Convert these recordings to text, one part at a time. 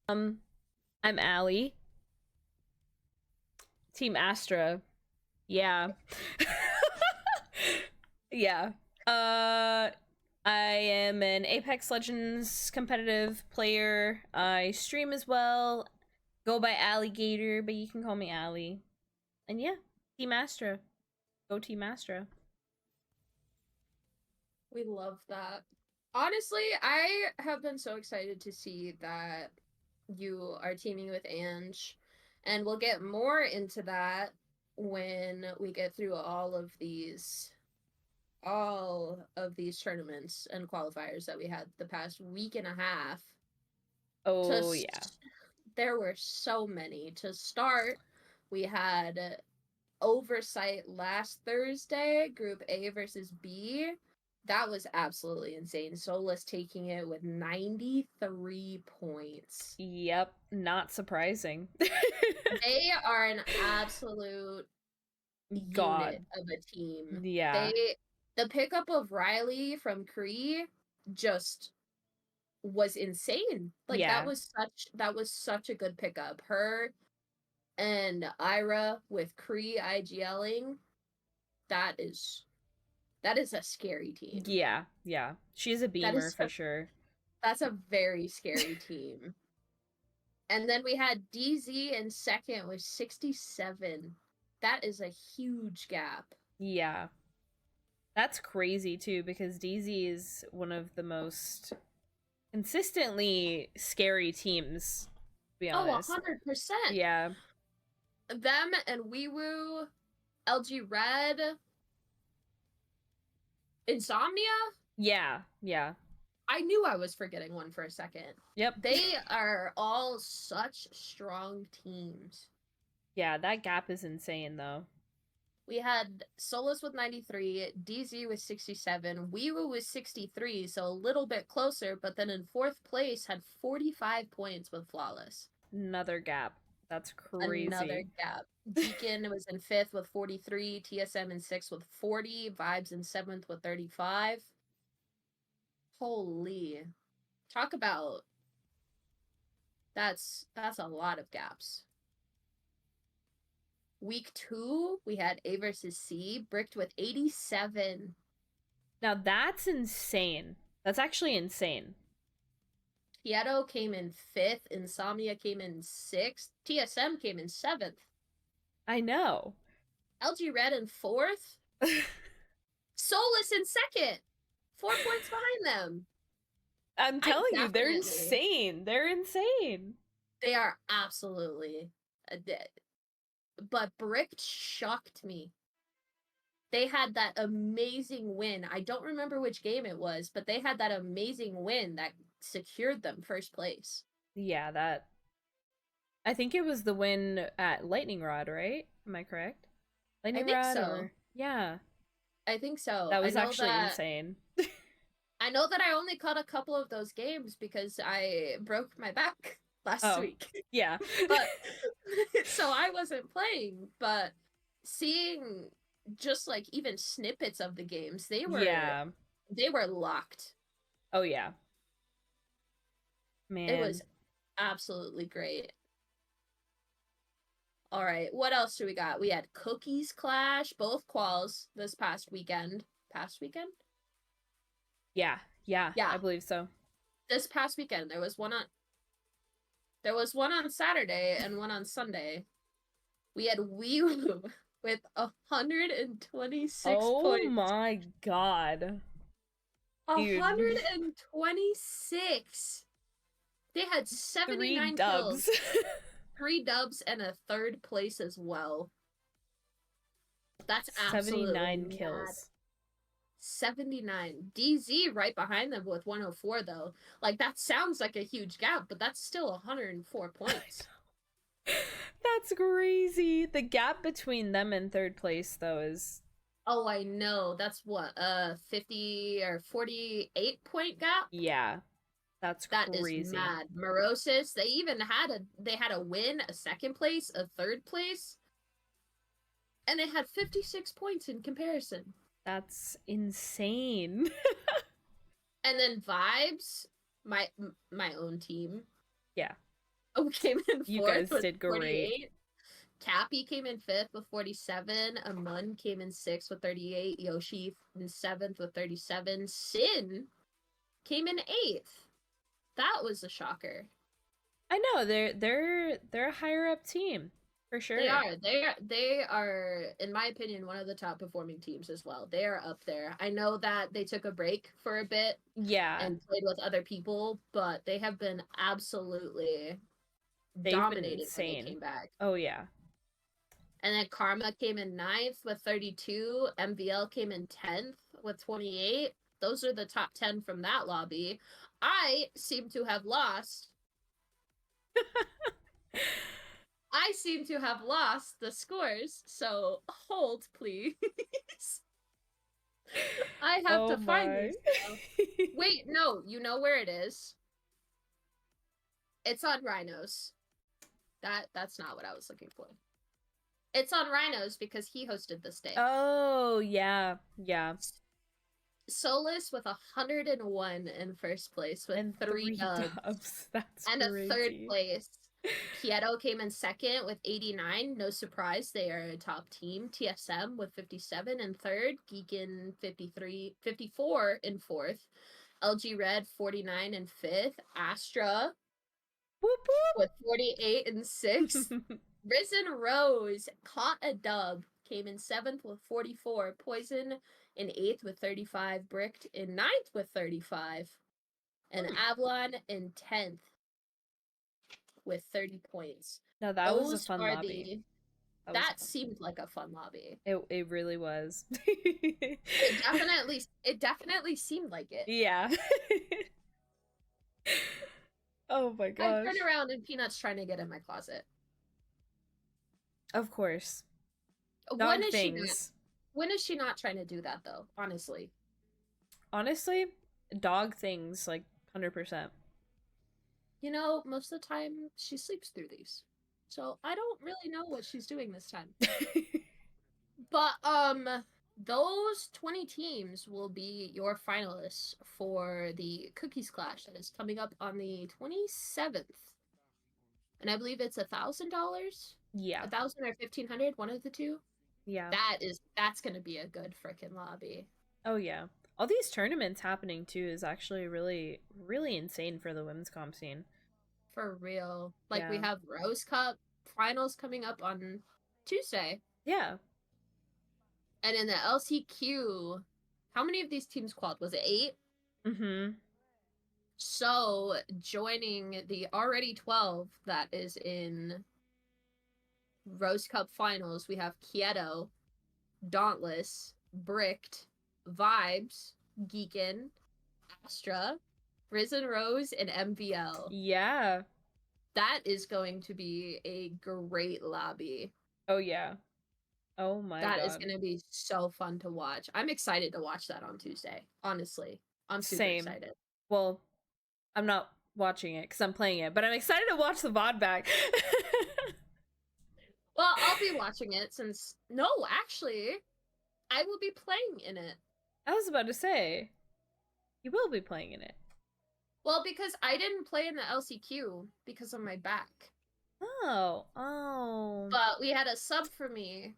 I'm Allie. Team Astra. Yeah. Yeah. Uh I am an Apex Legends competitive player. I stream as well. Go by Alligator, but you can call me Allie. And yeah, Team Astra. Go Team Astra. We love that. Honestly, I have been so excited to see that you are teaming with Ange, and we'll get more into that when we get through all of these tournaments and qualifiers that we had the past week and a half. Oh yeah. Just there were so many. To start, we had Oversight last Thursday, Group A versus B. That was absolutely insane. Solus taking it with 93 points. Yep, not surprising. They are an absolute God. unit of a team. Yeah. The pickup of Riley from Cree just was insane. Like Yeah. that was such a good pickup. Her and Ira with Cree IGLing, that is that is a scary team. Yeah. Yeah. She's a That beamer is for sure. that's a very scary team. And then we had DZ in second with 67. That is a huge gap. Yeah. That's crazy too because DZ is one of the most consistently scary teams, to be Oh, honest. 100%. Yeah. Them and Weewoo, LG Red, Insomnia. Yeah. Yeah. I knew I was forgetting one for a second. Yep. They are all such strong teams. Yeah, that gap is insane though. We had Solus with 93, DZ with 67, Weewoo with 63, so a little bit closer, but then in fourth place had 45 points with Flawless. Another gap. That's Another crazy. gap. Deacon was in fifth with 43, TSM in sixth with 40, Vibes in seventh with 35. Holy. Talk about that's a lot of gaps. Week 2, we had A versus C, bricked with 87. Now that's insane. That's actually insane. Tieto came in fifth, Insomnia came in sixth, TSM came in seventh, I know. LG Red in fourth, Solus in second, 4 points behind them. I'm I telling you, they're definitely, insane. They're insane. they are absolutely dead. But Bricked shocked me. They had that amazing win. I don't remember which game it was, but they had that amazing win that secured them first place. Yeah, that I think it was the win at Lightning Rod, right? Am I correct? I Lightning think Rod so. or yeah. I think so. That was actually insane. I know that I only caught a couple of those games because I broke my back last Oh, week. yeah. But so I wasn't playing, but seeing just like even snippets of the games, Yeah. they were locked. Oh yeah. It was Man. absolutely great. All right, what else do we got? We had Cookies Clash, both quals this past weekend. Past weekend? Yeah. Yeah, Yeah, I believe so. this past weekend there was one on Saturday and one on Sunday. We had Wee with 126 Oh points. my god. Dude. 126. They had Three 79 dubs. kills, 3 dubs, and a third place as well. That's absolutely 79 mad. kills. 79. DZ right behind them with 104, though. Like, that sounds like a huge gap, but that's still 104 points. That's crazy. The gap between them and third place though is Oh, I know. That's what, 50 or 48 point gap? yeah, that's That is crazy. mad. Morosis, they had a win, a second place, a third place, and it had 56 points in comparison. That's insane. And then Vibes, my my own team, Yeah. Oh, came in You fourth guys with did great. 48. Cappy came in fifth with 47. Amun came in sixth with 38. Yoshi in seventh with 37. Sin came in eighth. That was a shocker. I know they're a higher up team for They sure. are. They are, in my opinion, one of the top performing teams as well. They are up there. I know that they took a break for a bit Yeah, and played with other people, but they have been absolutely they've been dominating when they insane. came back. Oh yeah. And then Karma came in ninth with 32. MVL came in 10th with 28. Those are the top 10 from that lobby. I seem to have lost. I seem to have lost the scores. So hold, please. I have Oh to find my. these now. Wait, no, you know where it is? It's on Rhinos. That's not what I was looking for. It's on Rhinos because he hosted this day. Oh yeah, yeah. Solus with 101 in first place with And 3 3 dubs. dubs. That's And a third crazy. place. Kieto came in second with 89. No surprise, they are a top team. TSM with 57 in third. Geekin 54 in fourth. LG Red 49 in fifth. Astra Whoop with 48 in sixth. whoop. Risen Rose caught a dub, came in seventh with 44. Poison in eighth with 35. Bricked in ninth with 35. And Avalon in 10th with 30 points. No, that was a Those fun are lobby. the. That was a That fun. seemed like a fun lobby. It really was. It definitely seemed like it. Yeah. Oh my I turn gosh. around and Peanut's trying to get in my closet. Of course. When Dog is she not? things. When is she not trying to do that though? Honestly, Honestly, dog things like 100%. most of the time she sleeps through these, so I don't really know what she's doing this time. But those 20 teams will be your finalists for the Cookies Clash that is coming up on the 27th. And I believe it's $1,000, Yeah. 1,000 or 1,500, one of the two. Yeah. That's gonna be a good freaking lobby. Oh yeah. All these tournaments happening too is actually really really insane for the women's comp scene. For real. Like we Yeah. have Rose Cup finals coming up on Tuesday. Yeah. And in the LCQ, how many of these teams qualified? Was it 8? Mhm. So joining the already 12 that is in Rose Cup finals, we have Kieto, Dauntless, Bricked, Vibes, Geekin, Astra, Risen Rose, and MVL. Yeah. That is going to be a great lobby. Oh yeah. Oh my That is god. going to be so fun to watch. I'm excited to watch that on Tuesday. Honestly, I'm super Same. excited. Well, I'm not watching it cuz I'm playing it, but I'm excited to watch the VOD back. Well, I'll be watching it since no, actually, I will be playing in it. I was about to say you will be playing in it. Well, because I didn't play in the LCQ because of my back. Oh. Oh. But we had a sub for me,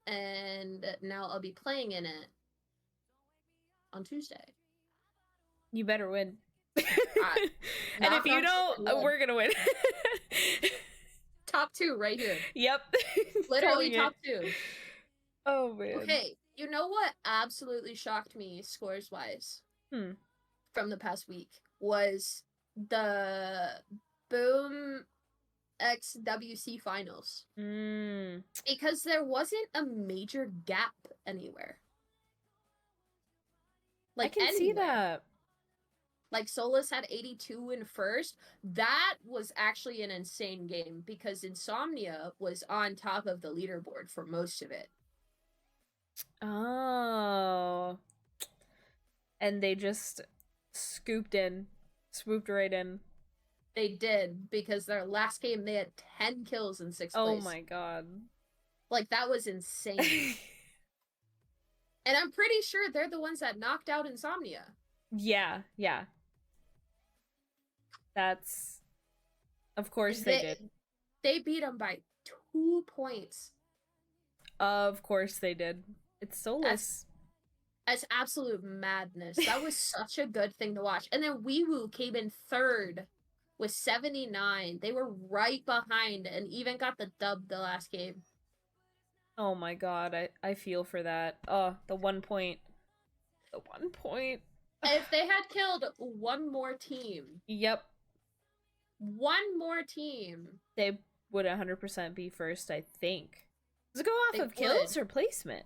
and now I'll be playing in it on Tuesday. You better win. And if Knock you on don't, wood. we're going to win. Top 2 right here. Yep. Literally Calling top it. 2. Oh man. Okay, you know what absolutely shocked me scores wise from the past week was the Boom XWC finals. Because there wasn't a major gap anywhere. Like, I can see that. Like Solus had 82 in first. That was actually an insane game because Insomnia was on top of the leaderboard for most of it. Oh. And they just swooped right in. They did because their last game they had 10 kills in 6th place. Oh my god. Like that was insane. And I'm pretty sure they're the ones that knocked out Insomnia. Yeah, yeah. That's Of course they They did. they beat them by 2 points. Of course they did. It's That's soulless. that's absolute madness. That was such a good thing to watch. And then Wee came in third with 79. They were right behind and even got the dub the last game. Oh my god, I feel for that. Oh, the 1 point. The 1 point. If they had killed one more team, Yep. one more team, They would 100% be first, I think. Does it go off they of kills would. or placement?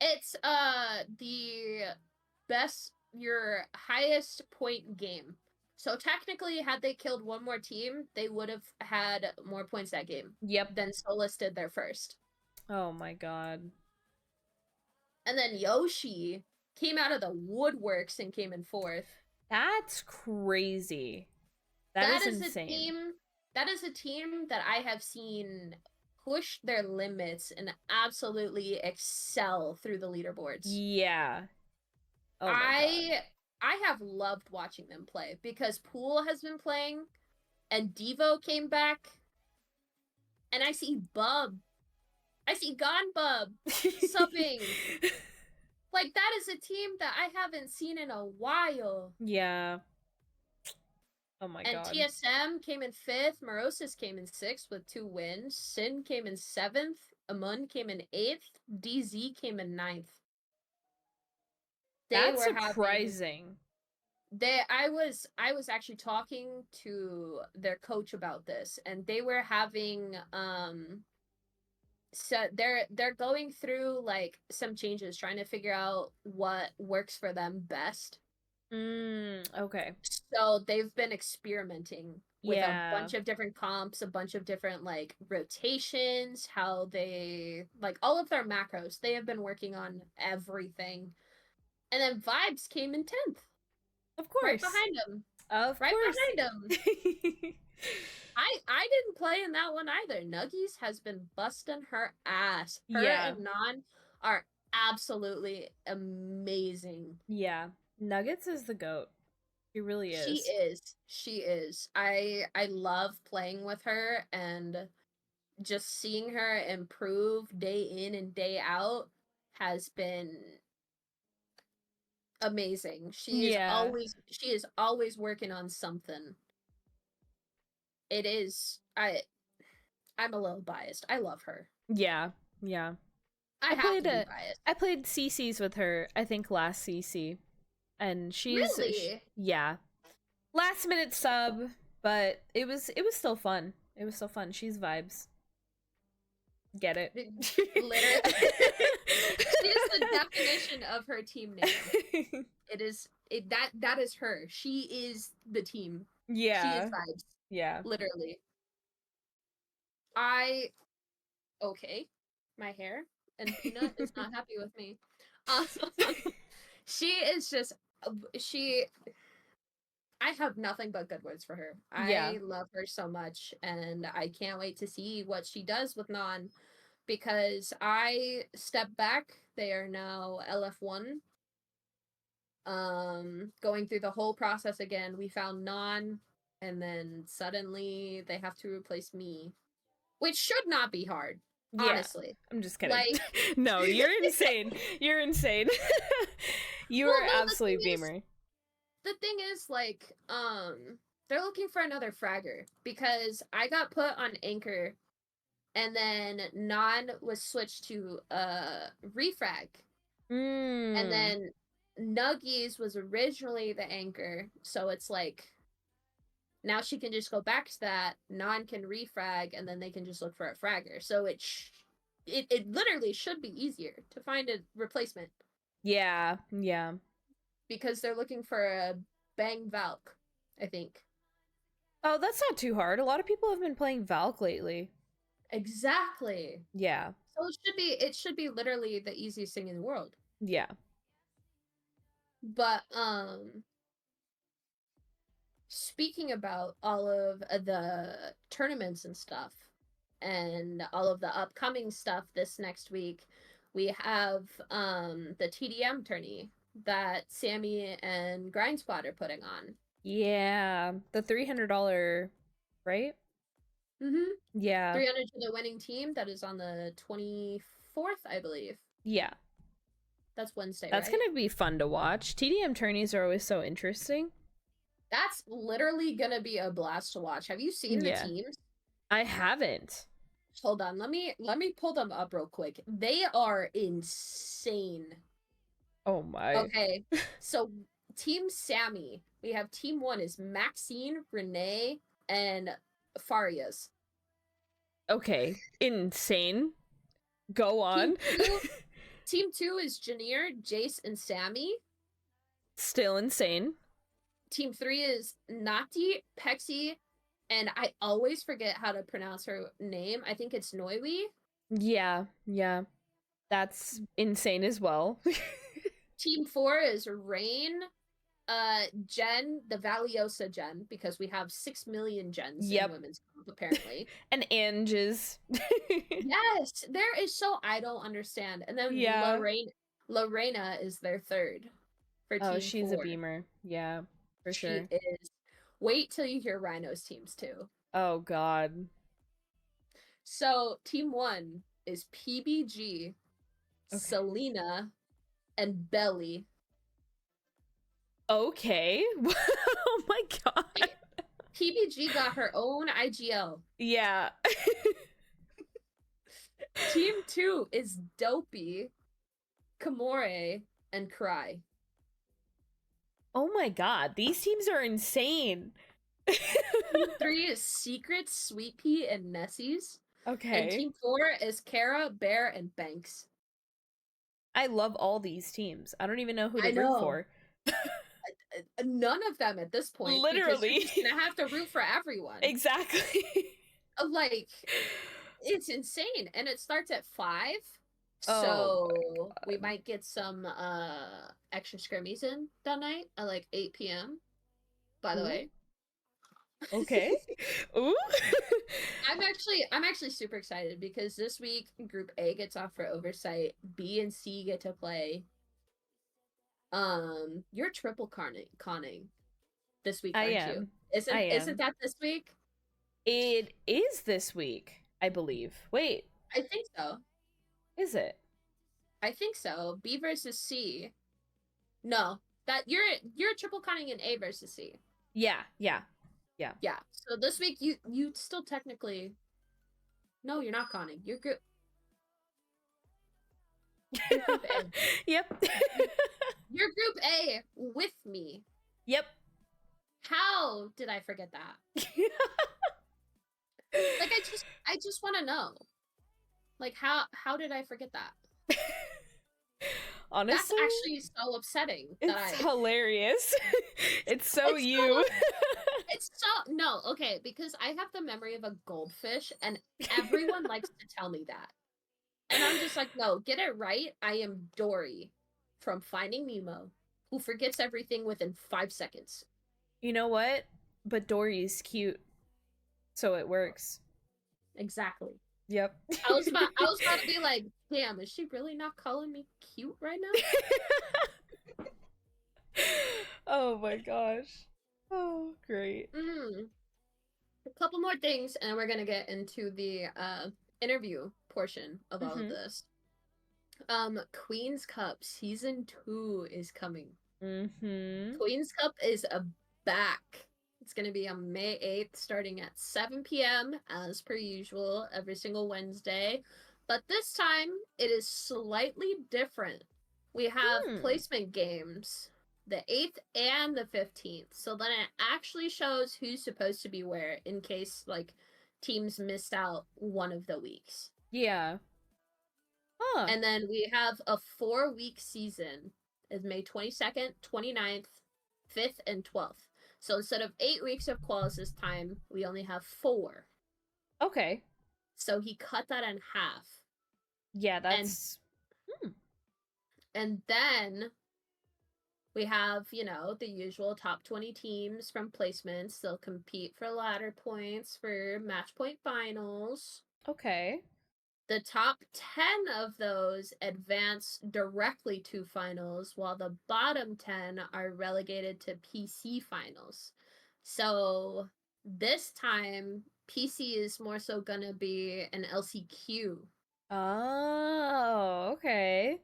It's the best your highest point game. So technically, had they killed one more team, they would have had more points that game Yep. than Solus did their first. Oh my god. And then Yoshi came out of the woodworks and came in fourth. That's crazy. That That is is a insane. team. That is a team that I have seen push their limits and absolutely excel through the leaderboards. Yeah. Oh my god. I I have loved watching them play because Pool has been playing and Devo came back and I see Bub. I see Gone Bub subbing. Like that is a team that I haven't seen in a while. Yeah. Oh my And god. TSM came in fifth. Morosis came in sixth with 2 wins. Sin came in seventh. Amun came in eighth. DZ came in ninth. They That's were having surprising. I was actually talking to their coach about this, and they were having so they're going through like some changes, trying to figure out what works for them best. Okay. So they've been experimenting with a Yeah. bunch of different comps, a bunch of different like rotations, how they like all of their macros. They have been working on everything. And then Vibes came in 10th, Of right course. behind him. Of Right course. behind him. I didn't play in that one either. Nuggies has been busting her ass. Her Yeah. and Non are absolutely amazing. Yeah. Nuggets is the goat. He really She is. is. She is. I love playing with her and just seeing her improve day in and day out has been amazing. Yeah. She is always working on something. It is I'm a little biased. I love her. Yeah. Yeah. I I have played to be a biased. I played CC's with her, I think last CC. And Really? yeah. Last minute sub, but it was still fun. It was still fun. She's vibes. Get it? Literally. She is the definition of her team name. That is her. She is the team. She is Yeah. vibes. Yeah. Literally. I okay. My hair and Peanut is not happy with me. Um, she is just she I have nothing but good words for her. Yeah. I love her so much and I can't wait to see what she does with Non because I step back. They are now LF1. Going through the whole process again. We found Non and then suddenly they have to replace me, which should not be hard, Yeah. honestly. I'm just kidding. Like No, you're insane. You're insane. You well are no, absolute beamer. the thing is like they're looking for another fragger because I got put on anchor and then Non was switched to refrag. And Mm. then Nuggies was originally the anchor, so it's like now she can just go back to that. Non can refrag, and then they can just look for a fragger. So it literally should be easier to find a replacement Yeah. Yeah. because they're looking for a Bang Valk, I think. Oh, that's not too hard. A lot of people have been playing Valk lately. Exactly. Yeah. So it should be literally the easiest thing in the world. Yeah. But speaking about all of the tournaments and stuff and all of the upcoming stuff this next week, we have the TDM tourney that Sammy and Grind Squad are putting on. Yeah. The $300 right? Mm-hmm. Yeah. 300 to the winning team. That is on the 24th, I believe. Yeah. That's Wednesday, That's right? gonna be fun to watch. TDM tourneys are always so interesting. That's literally gonna be a blast to watch. Have you seen the Yeah. teams? I haven't. Hold on, let me pull them up real quick. They are insane. Oh my. Okay, so Team Sammy, we have Team 1 is Maxine, Renee, and Farias. Okay. Insane. Go Team on. 2, Team 2 is Janier, Jace, and Sammy. Still insane. Team 3 is Nati, Pexi, and I always forget how to pronounce her name. I think it's Noiwi. Yeah, yeah. That's insane as well. Team 4 is Rain, Jen, the Valiosa Jen, because we have 6 million gens in Yep. women's comp, apparently. And Anges. Yes, there is so I don't understand. And then Yeah. Lorena is their third for Oh, Team she's a 4. beamer. Yeah, for She sure. is. Wait till you hear Rhino's teams too. Oh god. So Team 1 is PBG, Okay. Selena, and Belly. Okay. Oh my god. PBG got her own IGL. Yeah. Team 2 is Dopey, Kamore, and Cry. Oh my god. These teams are insane. Team 3 is Secret, Sweet Pea, and Nessies. And Okay. Team 4 is Kara, Bear, and Banks. I love all these teams. I don't even know who to I root know. for. None of them at this point because you're Literally. just gonna have to root for everyone. Exactly. Like, it's insane. And it starts at 5. Oh So my we god. might get some extra scrimmies in that night at like 8 p.m. By the Ooh. way. Okay. Ooh. I'm actually super excited because this week Group A gets off for oversight. B and C get to play. You're triple conning this week, I aren't you? am. I Isn't am. that this week? It is this week, I believe. Wait, I think so. is it? I think so. B versus C. No, that you're triple conning in A versus C. Yeah, yeah, yeah. Yeah. So this week you still technically no, you're not conning. You're group A. Yep. You're group A with me. Yep. How did I forget that? Like I just want to know. Like how did I forget that? That's Honestly, actually so upsetting that it's I hilarious. It's so it's you. so it's so no, okay, because I have the memory of a goldfish and everyone likes to tell me that. And I'm just like, no, get it right. I am Dory from Finding Nemo, who forgets everything within 5 seconds. You know what? But Dory's cute, so it works. Exactly. Yep. I was about to be like, damn, is she really not calling me cute right now? Oh my gosh. Oh, great. A couple more things, and we're gonna get into the interview portion of all of Mhm. this. Queen's Cup season 2 is coming. Mhm. Queen's Cup is back. It's going to be on May 8th, starting at 7 p.m., as per usual, every single Wednesday. But this time, it is slightly different. We have Hmm. placement games the 8th and the 15th. So then it actually shows who's supposed to be where in case, like, teams missed out one of the weeks. Yeah. Huh. And then we have a 4-week season. Is May 22nd, 29th, 5th, and 12th. So instead of 8 weeks of quals this time, we only have 4. Okay. So he cut that in half. Yeah, And that's and then we have, the usual top 20 teams from placements. They'll compete for ladder points for match point finals. okay. The top 10 of those advance directly to finals, while the bottom 10 are relegated to PC finals. So This time, PC is more so gonna be an LCQ Oh, okay.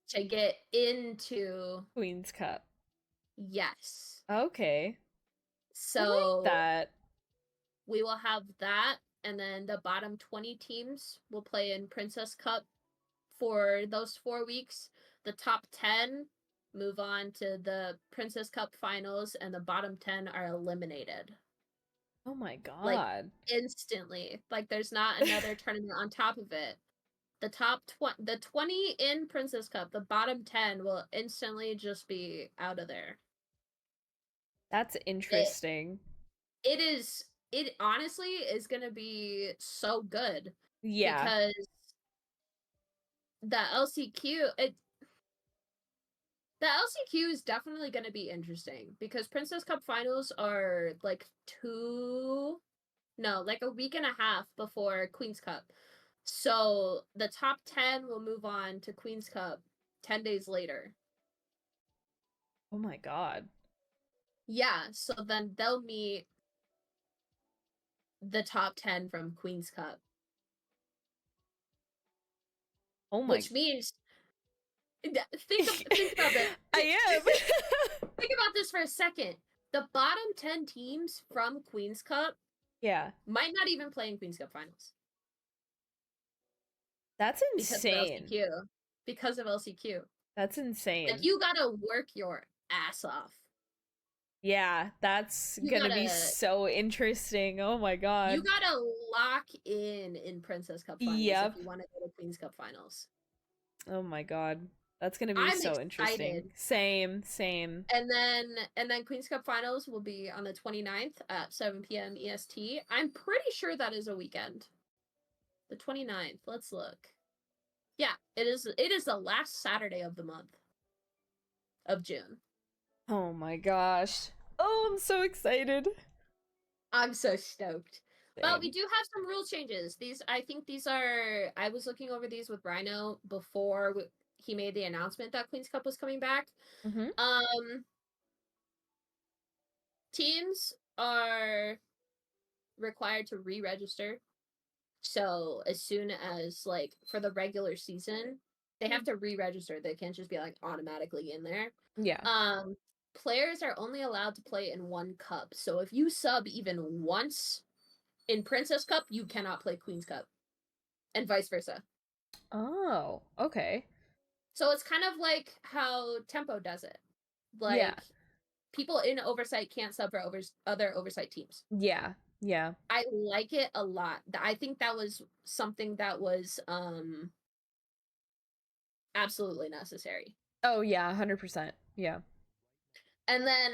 to get into. Queen's Cup. Yes. Okay. I like So that. we will have that, and then the bottom 20 teams will play in Princess Cup for those 4 weeks. The top 10 move on to the Princess Cup finals, and the bottom 10 are eliminated. Oh my Like, god. instantly. Like, there's not another tournament on top of it. The 20 in Princess Cup, the bottom 10 will instantly just be out of there. That's It interesting. it honestly is going to be so good Yeah. because the LCQ it the LCQ is definitely going to be interesting because Princess Cup finals are like like a week and a half before Queen's Cup. So the top 10 will move on to Queen's Cup 10 days later. Oh my god. Yeah, so then they'll meet the top 10 from Queen's Cup, Oh my. which means think about that. I am. Think about this for a second. The bottom 10 teams from Queen's Cup Yeah. might not even play in Queen's Cup finals That's because of insane. LCQ. Because of LCQ. That's Like, insane. you gotta work your ass off. Yeah, that's You gonna be gotta so interesting. Oh my you god. gotta lock in Princess Cup finals if Yep. you want to go to Queen's Cup finals. Oh my god. That's gonna be I'm so interesting. excited. Same, same. And then Queen's Cup finals will be on the 29th at 7 p.m. EST. I'm pretty sure that is a weekend. The 29th. Let's look. Yeah, it is the last Saturday of the month of June. Oh my gosh. Oh, I'm so excited. I'm so stoked. But we Same. do have some rule changes. I think these are. I was looking over these with Rhino before he made the announcement that Queen's Cup was coming back. Mm-hmm. Teams are required to re-register. So as soon as, like, for the regular season, they have to re-register. They can't just be like automatically in there. Yeah. Players are only allowed to play in one cup. So if you sub even once in Princess Cup, you cannot play Queen's Cup, and vice versa. Oh, okay. So it's kind of like how Tempo does it. Yeah. Like, people in Oversight can't sub for other Oversight teams. Yeah. Yeah. I like it a lot. I think that was something that was absolutely necessary. Oh yeah, 100%. Yeah. And then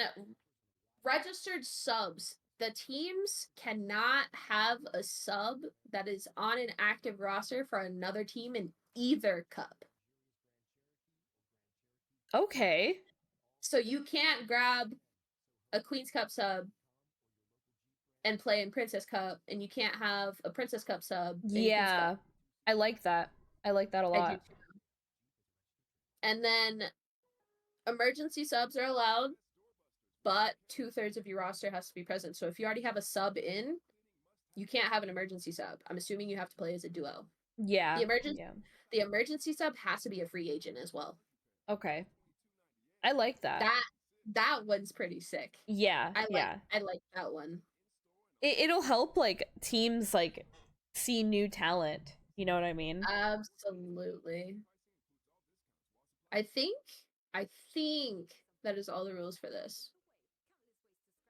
registered subs. The teams cannot have a sub that is on an active roster for another team in either cup. Okay. So you can't grab a Queen's Cup sub and play in Princess Cup, and you can't have a Princess Cup sub in Queen's Cup. Yeah. I like that. I like that a I do lot. too. And then emergency subs are allowed, but 2/3 of your roster has to be present. So if you already have a sub in, you can't have an emergency sub. I'm assuming you have to play as a duo. Yeah. The emergency Yeah. the emergency sub has to be a free agent as well. Okay. I like that. That one's pretty sick. Yeah. I like Yeah. I like that one. It'll help like teams like see new talent. You know what I mean? Absolutely. I think I think that is all the rules for this.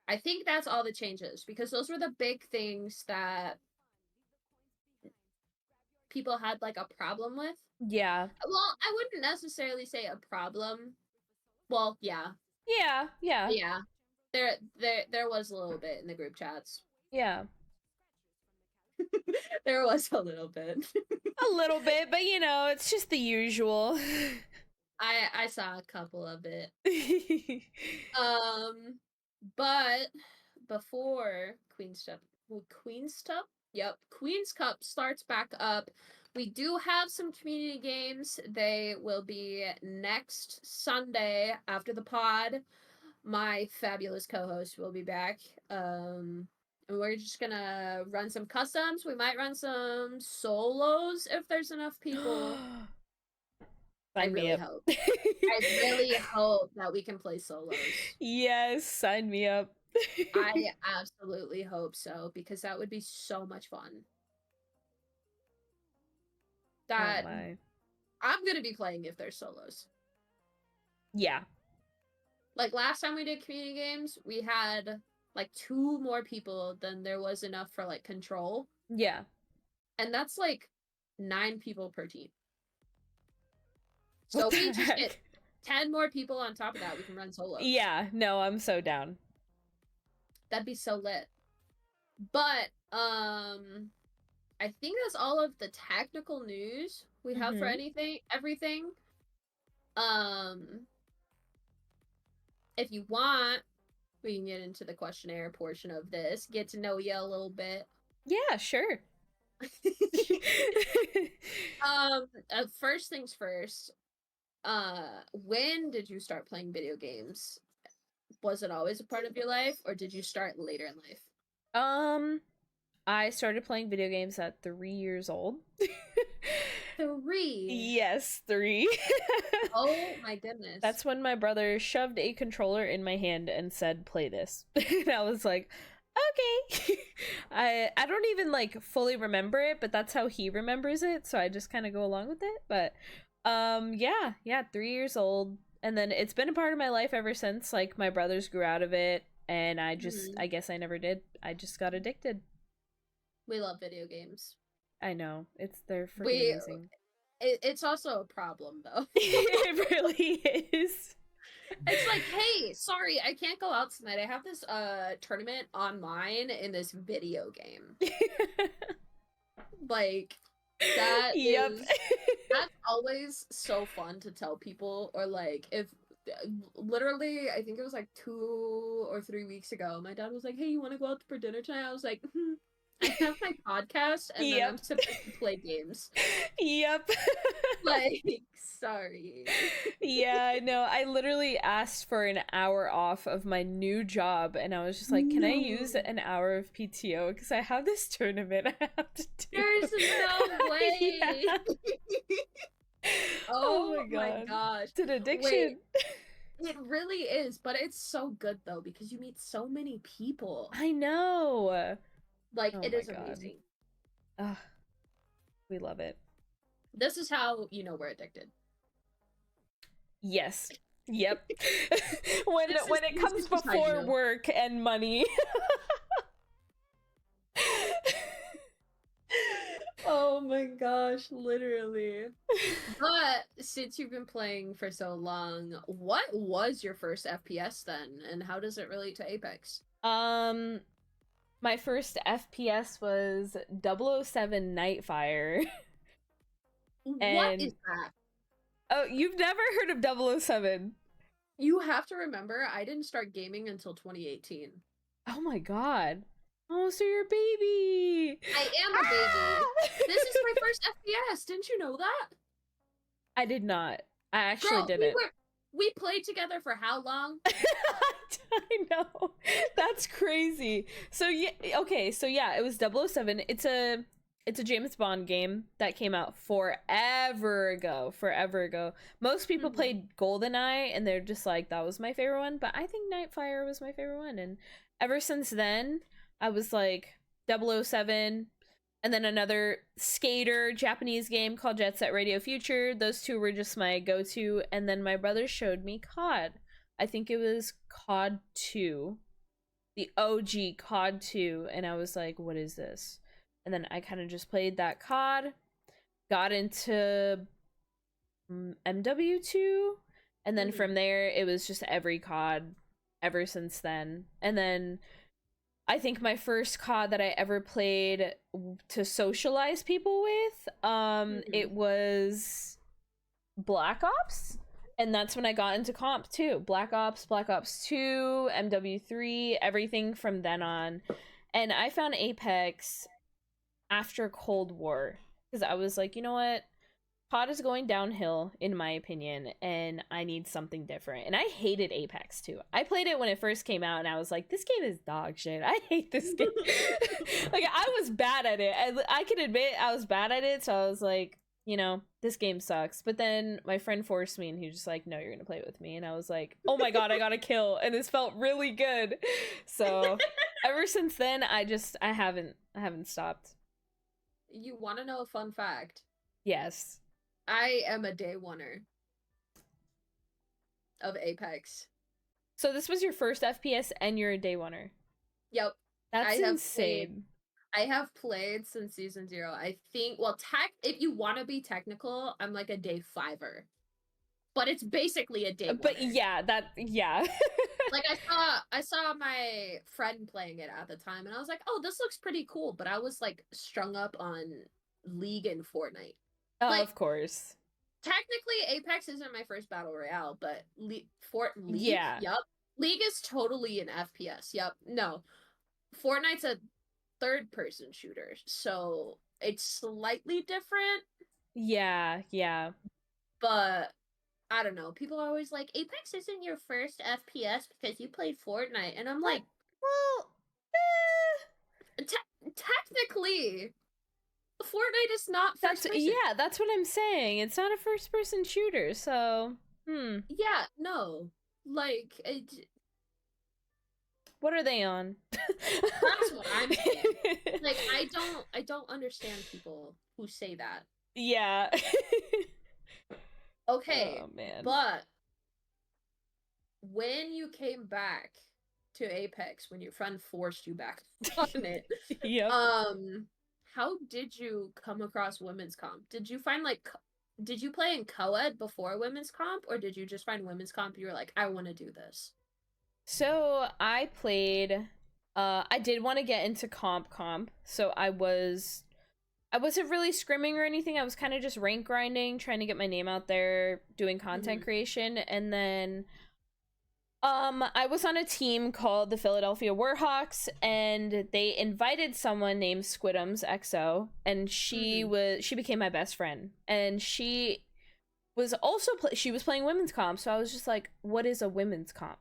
I think that's all the changes because those were the big things that people had like a problem with. Yeah. Well, I wouldn't necessarily say a problem. Well, yeah. Yeah. Yeah. Yeah. There was a little bit in the group chats. Yeah. There was a little bit. A little bit, but you know, it's just the usual. I saw a couple of it. But before Queen's Cup? Yep, Queen's Cup starts back up. We do have some community games. They will be next Sunday after the pod. My fabulous co-host will be back. And we're just gonna run some customs. We might run some solos if there's enough people. I Sign me really up. hope. I really hope that we can play solos. Yes, sign me up. I absolutely hope so, because that would be so much fun. Oh That my. I'm gonna be playing if there's solos. Yeah. Like last time we did community games, we had like 2 more people than there was enough for like control. Yeah. And that's like 9 people per team. What So if the we just get heck? 10 more people on top of that, we can run solos. Yeah, no, I'm so down. That'd be so lit. But I think that's all of the technical news we have for everything. Um if you want, we can get into the questionnaire portion of this, get to know you a little bit. Yeah, sure. First things first, when did you start playing video games? Was it always a part of your life, or did you start later in life? um, I started playing video games at 3 years old. 3. Yes, 3. Oh my goodness. That's when my brother shoved a controller in my hand and said, "Play this." And I was like, "Okay." I don't even like fully remember it, but that's how he remembers it, so I just kind of go along with it. But yeah, 3 years old, and then it's been a part of my life ever since. Like my brothers grew out of it, and I guess I never did. I just got addicted. We love video games. I know. They're freaking We amazing. it's also a problem though. It really is. It's like, hey, sorry, I can't go out tonight. I have this tournament online in this video game. Like that Yep. is that's always so fun to tell people. Or like if literally I think it was like 2 or 3 weeks ago, my dad was like, hey, you want to go out for dinner tonight? I was like, I have my podcast and then I'm Yep. supposed to play games. Yep. Like, sorry. Yeah, no, I literally asked for an hour off of my new job, and I was just like, can I use No. an hour of PTO? Because I have this tournament I have to do. There's no way. Yeah. Oh my my god. gosh. It's an addiction. Wait, it really is, but it's so good though because you meet so many people. I know. Like, Oh it my is god. amazing. Ugh, we love it. This is how you know we're addicted. Yes. Yep. when it this comes is just how you before know. work and money. Oh my gosh, literally. But since you've been playing for so long, what was your first FPS then, and how does it relate to Apex? My first FPS was 007 Nightfire. What And is that? oh, you've never heard of 007? You have to remember, I didn't start gaming until 2018. Oh my god. Oh, so you're a baby. I am a baby. This is my first FPS. Didn't you know that? I did not. I actually Girl, didn't. we played together for how long? I know. That's crazy. So yeah, okay, so yeah, it was 007. It's a James Bond game that came out forever ago. Most people played GoldenEye and they're just like, that was my favorite one, but I think Nightfire was my favorite one. And ever since then, I was like 007, and then another skater Japanese game called Jet Set Radio Future. Those two were just my go-to. And then my brother showed me COD. I think it was COD 2, the OG COD 2, and I was like, what is this? And then I kind of just played that COD, got into MW2, and then from there it was just every COD ever since then. And then I think my first COD that I ever played to socialize people with, it was Black Ops. And that's when I got into comp too. Black Ops 2, MW3, everything from then on. And I found Apex after Cold War because I was like, you know what? COD is going downhill, in my opinion, and I need something different. And I hated Apex too. I played it when it first came out, and I was like, "This game is dog shit. I hate this game." Like I was bad at it. I can admit I was bad at it, so I was like, this game sucks. But then my friend forced me, and he was just like, "No, you're gonna play it with me." And I was like, "Oh my god, I got a kill!" And this felt really good. So ever since then, I haven't stopped. You want to know a fun fact? Yes. I am a day oneer of Apex. So this was your first FPS, and you're a day oneer. Yep. That's insane. I have played since season 0. I think, well, if you want to be technical, I'm like a day 5er. But it's basically a day But oneer. yeah. Like I saw my friend playing it at the time, and I was like, "Oh, this looks pretty cool." But I was like strung up on League and Fortnite. Oh, Like, of course. technically, Apex isn't my first battle royale, but League, Yeah. yep, League is totally an FPS. Yep, no, Fortnite's a third-person shooter, so it's slightly different. Yeah. But I don't know. People are always like, Apex isn't your first FPS because you played Fortnite, and I'm like, well, technically, Fortnite is not first person. Yeah, that's what I'm saying. It's not a first person shooter, so Yeah, no. Like what are they on? that's what I'm saying. Like I don't understand people who say that. Yeah. Okay. Oh man. But when you came back to Apex, when your friend forced you back on it, yep. how did you come across women's comp? Did you find did you play in co-ed before women's comp, or did you just find women's comp? You were like, I want to do this. So I played. I did want to get into comp, so I wasn't really scrimming or anything. I was kind of just rank grinding, trying to get my name out there, doing content creation, and then I was on a team called the Philadelphia Warhawks, and they invited someone named Squidums XO, and she became my best friend, and she was also she was playing women's comp, so I was just like, what is a women's comp?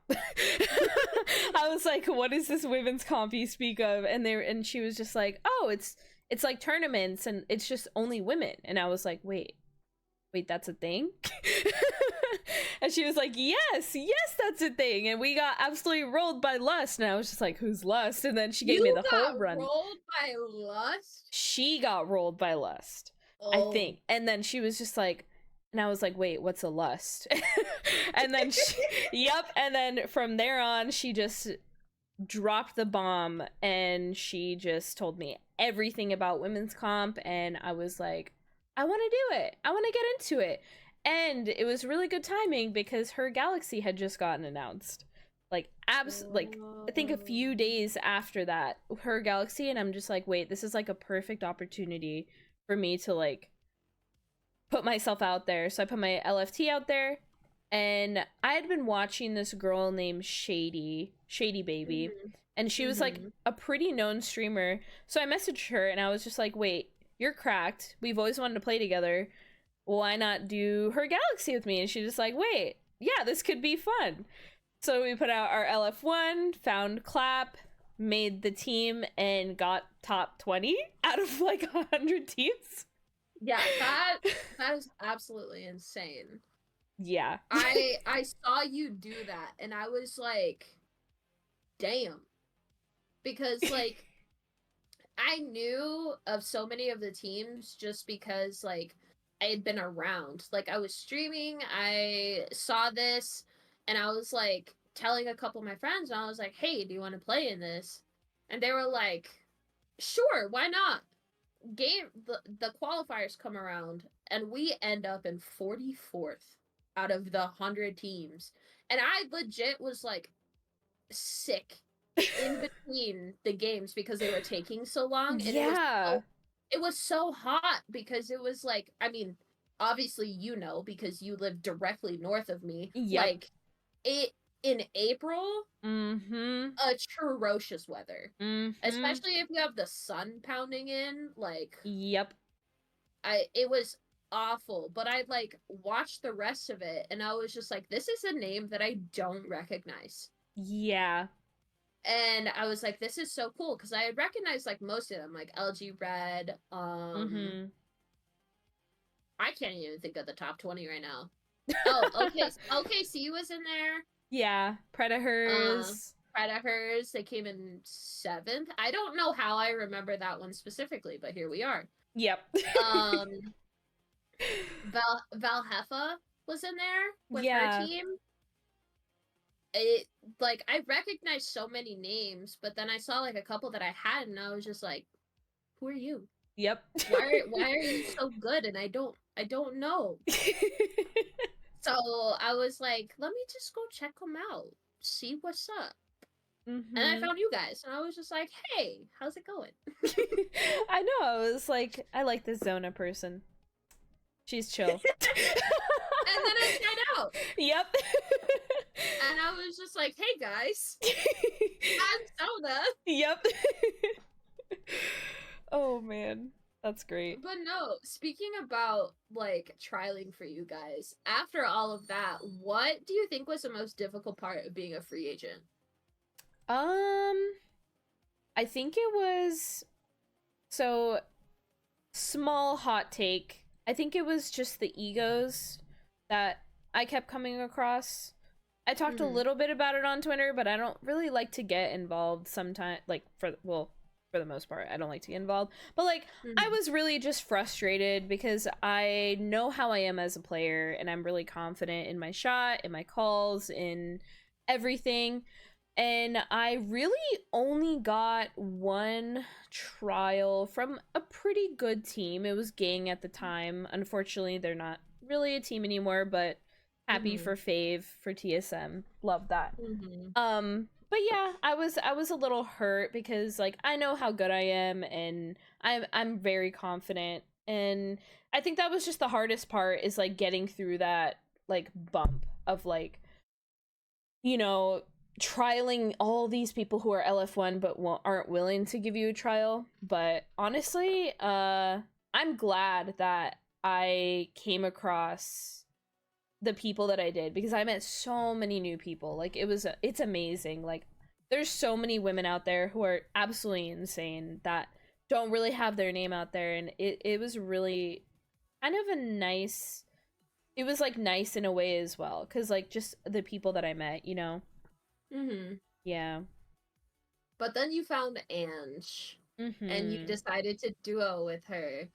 I was like, what is this women's comp you speak of? And she was just like, oh, it's like tournaments and it's just only women. And I was like, wait, that's a thing? And she was like, yes, that's a thing. And we got absolutely rolled by Lust, and I was just like, who's Lust? And then she gave me the whole run. Rolled by Lust? She got rolled by Lust, I think. And then she was just like, and I was like, wait, what's a lust? And then and then from there on, she just dropped the bomb, and she just told me everything about women's comp, and I was like, I want to do it. I want to get into it. And it was really good timing because her Galaxy had just gotten announced. Like, I think a few days after that, her Galaxy, and I'm just like, wait, this is like a perfect opportunity for me to like put myself out there. So I put my LFT out there, and I had been watching this girl named Shady Baby, and she was like a pretty known streamer. So I messaged her, and I was just like, wait, you're cracked. We've always wanted to play together. Why not do her Galaxy with me? And she just like, wait, yeah, this could be fun. So we put out our LF1, found Clap, made the team, and got top 20 out of like 100 teams. Yeah, that is absolutely insane. Yeah. I saw you do that, and I was like, damn. Because like I knew of so many of the teams just because like I had been around. Like I was streaming, I saw this, and I was like telling a couple of my friends, and I was like, hey, do you want to play in this? And they were like, sure, why not? The qualifiers come around, and we end up in 44th out of the 100 teams. And I legit was like sick in between the games because they were taking so long. And it was so hot because it was like, I mean, obviously because you live directly north of me. Yep. Like it in April, atrocious weather. Especially if you have the sun pounding in, like yep. it was awful, but I like watched the rest of it and I was just like, this is a name that I don't recognize. Yeah. And I was like, this is so cool because I had recognized like most of them, like LG Red. Mm-hmm. I can't even think of the top 20 right now. Oh, okay, OKC was in there. Yeah. Uh, Predators. Predators, they came in seventh. I don't know how I remember that one specifically, but here we are. Yep. Um, Valhefa was in there with her Yeah. team. It like I recognized so many names, but then I saw like a couple that I hadn't, and I was just like, "Who are you? Yep. Why are you so good?" And I don't know. So I was like, "Let me just go check them out, see what's up." And I Mm-hmm. found you guys, and I was just like, "Hey, how's it going?" I know. I was like, I like this Zona person. She's chill. And then I tried out, Yep. and I was just like, "Hey guys, I'm Zona." Yep. Oh man, that's great. But no, speaking about like trialing for you guys, after all of that, what do you think was the most difficult part of being a free agent? Um, I think it was so small hot take. I think it was just the egos that I kept coming across. I talked a Mm-hmm. little bit about it on Twitter, but I don't really like to get involved sometimes like for the most part, I don't like to get involved. But like I Mm-hmm. was really just frustrated because I know how I am as a player and I'm really confident in my shot, in my calls, in everything. And I really only got one trial from a pretty good team. It was Gang at the time. Unfortunately, they're not really a team anymore, but happy Mm-hmm. for Fave for TSM. Love that. Mm-hmm. But yeah, I was a little hurt because like I know how good I am and I'm very confident and I think that was just the hardest part is like getting through that like bump of like you know, trialing all these people who are LF1 but aren't willing to give you a trial. But honestly, I'm glad that I came across the people that I did because I met so many new people. Like it's amazing. Like there's so many women out there who are absolutely insane that don't really have their name out there and it was really kind of a nice it was like nice in a way as well cuz like just the people that I met, you know. Mm-hmm. Yeah. But then you found Ange, and you Mhm. decided to duo with her.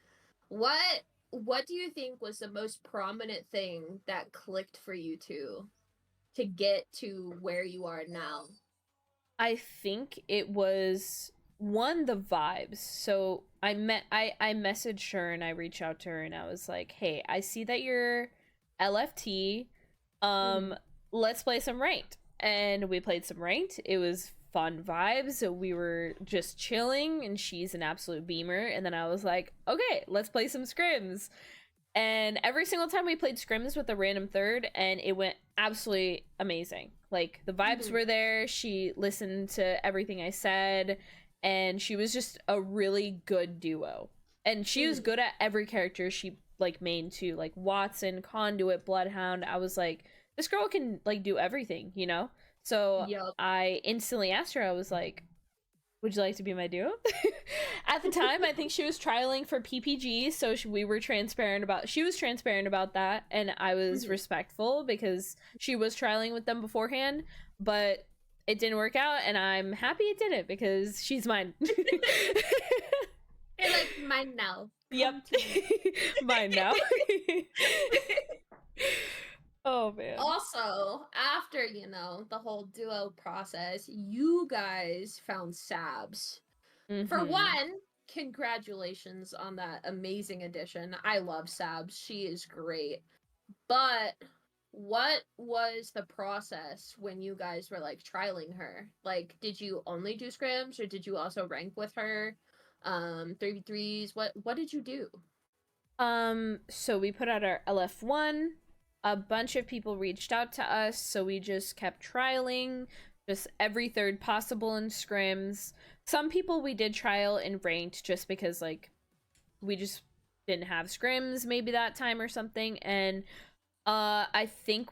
What do you think was the most prominent thing that clicked for you two to get to where you are now? I think it was one the vibes. So I messaged her and I reached out to her and I was like, "Hey, I see that you're LFT. Mm-hmm. Um let's play some ranked." And we played some ranked. It was fun vibes. So we were just chilling and she's an absolute beamer and then I was like, "Okay, let's play some scrims." And every single time we played scrims with a random third and it went absolutely amazing. Like the vibes Mm-hmm. were there, she listened to everything I said, and she was just a really good duo. And she was Mm-hmm. good at every character she like main too, like Watson, Conduit, Bloodhound. I was like, this girl can like do everything, you know. So Yup. I instantly asked her, I was like, would you like to be my duo? At the time, I think she was trialing for PPG, so we were transparent about. She was transparent about that, and I was Mm-hmm. respectful because she was trialing with them beforehand. But it didn't work out, and I'm happy it didn't because she's mine. You're like mine now. Yep, Come to me. mine now. Oh man. Also, after, the whole duo process, you guys found Sabs. For Mm-hmm. one, congratulations on that amazing addition. I love Sabs. She is great. But what was the process when you guys were like trialing her? Like, did you only do scrims or did you also rank with her? 3v3s? What did you do? So we put out our LF1. A bunch of people reached out to us, so we just kept trialing, just every third possible in scrims. Some people we did trial in ranked just because like we just didn't have scrims maybe that time or something, and I think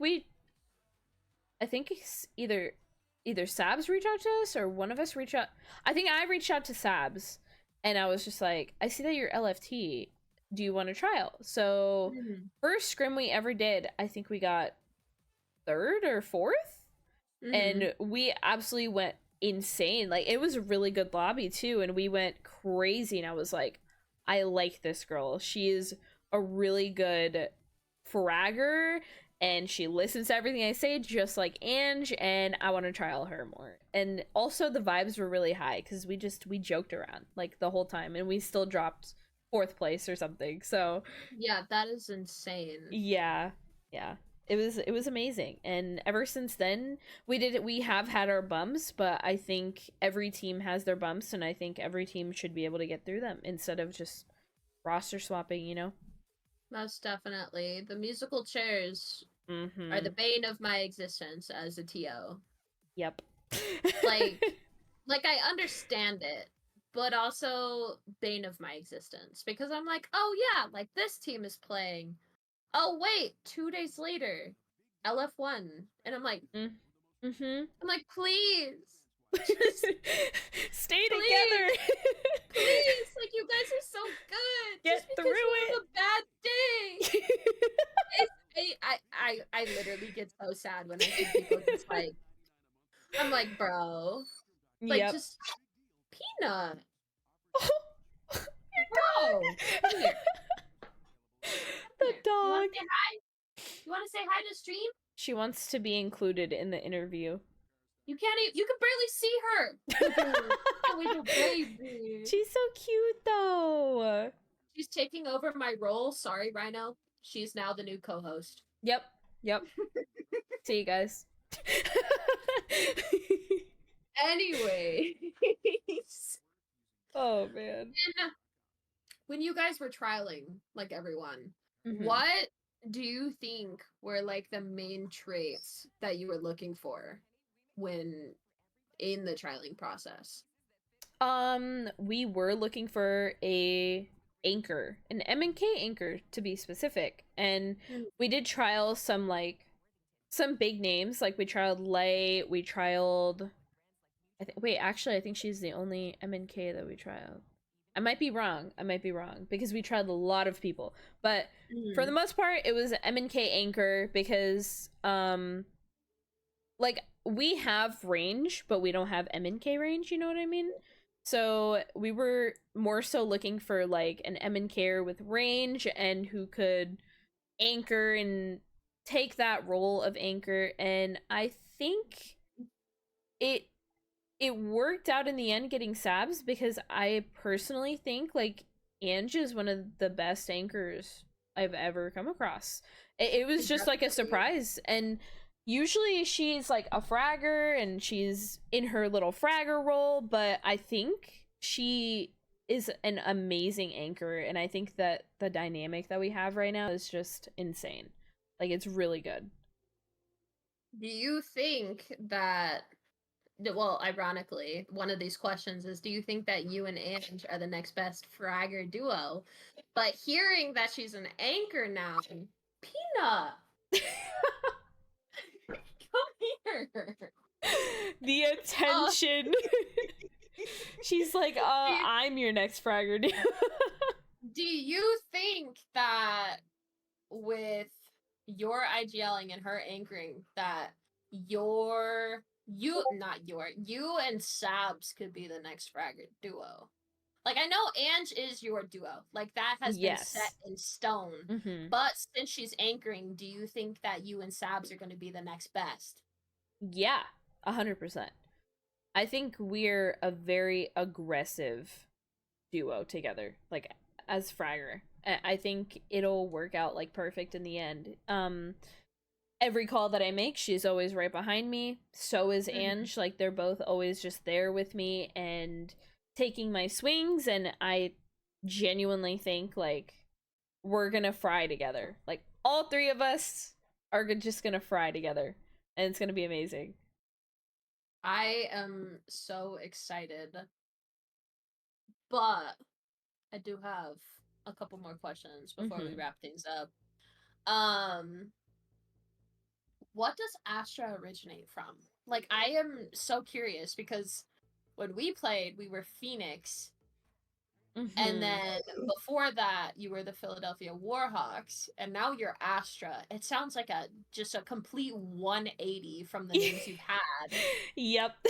it's either Sabs reached out to us or one of us reached out. I think I reached out to Sabs, and I was just like, I see that you're LFT. Do you want to trial? So Mhm. first scrim we ever did, I think we got third or fourth, Mhm. and we absolutely went insane. Like it was a really good lobby too, and we went crazy. And I was like, I like this girl. She is a really good fragger, and she listens to everything I say, just like Ange. And I want to trial her more. And also the vibes were really high because we joked around like the whole time, and we still dropped fourth place or something. So Yeah, that is insane. yeah, yeah. It was amazing. And ever since then, we have had our bumps, but I think every team has their bumps, and I think every team should be able to get through them instead of just roster swapping, you know? Most definitely. The musical chairs are the Mhm. bane of my existence as a TO. Yep. Like I understand it, but also bane of my existence because I'm like, "Oh yeah, like this team is playing. Oh wait, 2 days later, LF1." And mm. Mhm. I'm like, "Please. Just Stay please. together. Please. Like you guys are so good. Get Just through because you it. have a bad day." I literally get so sad when I see people just like I'm like, "Bro, like Yep. just peanut. Your Bro, come dog. here. Come The here. You want dog. to say hi? You want to say hi to stream? She wants to be included in the interview. You can't even, you can barely see her. Oh, little baby. She's so cute though. She's taking over my role. Sorry, Rhino. She's now the new co-host. Yep. Yep. See you guys. Anyway, Oh man. when you guys were trialing, like everyone, Hmm. what do you think were like the main traits that you were looking for when in the trialing process? We were looking for a anchor, an M&K anchor to be specific, and Mm. we did trial some big names. Like we trialed Lay, we trialed. Wait, actually, I think she's the only MNK that we trialed. I might be wrong. I might be wrong because we tried a lot of people, but for the Mm. most part, it was MNK anchor because like we have range, but we don't have MNK range. You know what I mean? So we were more so looking for like an MNK with range and who could anchor and take that role of anchor. And I think it it worked out in the end getting Sabs because I personally think like Ange is one of the best anchors I've ever come across. It was just like a Definitely. surprise, and usually she's like a fragger and she's in her little fragger role, but I think she is an amazing anchor, and I think that the dynamic that we have right now is just insane. Like it's really good. Do you think that, well, ironically, one of these questions is, do you think that you and Ange are the next best fragger duo? But hearing that she's an anchor now, Peanut, come here. The Uh, attention. She's like, do you, I'm your next fragger, dude. do you think that with your IGLing and her anchoring that you and Sabs could be the next fragger duo? Like I know Ange is your duo. Like that has been set Yes. in stone. Mm-hmm. But since she's anchoring, do you think that you and Sabs are going to be the next best? Yeah, 100%. I think we're a very aggressive duo together, like as fragger. I think it'll work out like perfect in the end. Every call that I make, she's always right behind me. So is Mhm. Ange. Like they're both always just there with me and taking my swings, and I genuinely think like we're gonna fry together. Like all three of us are just gonna fry together, and it's gonna be amazing. I am so excited. But I do have a couple more questions before we Mhm. wrap things up. What does Astra originate from? Like, I am so curious because when we played, we were Phoenix, and Mhm. then before that, you were the Philadelphia Warhawks, and now you're Astra. It sounds like just a complete 180 from the names you've had. Yep.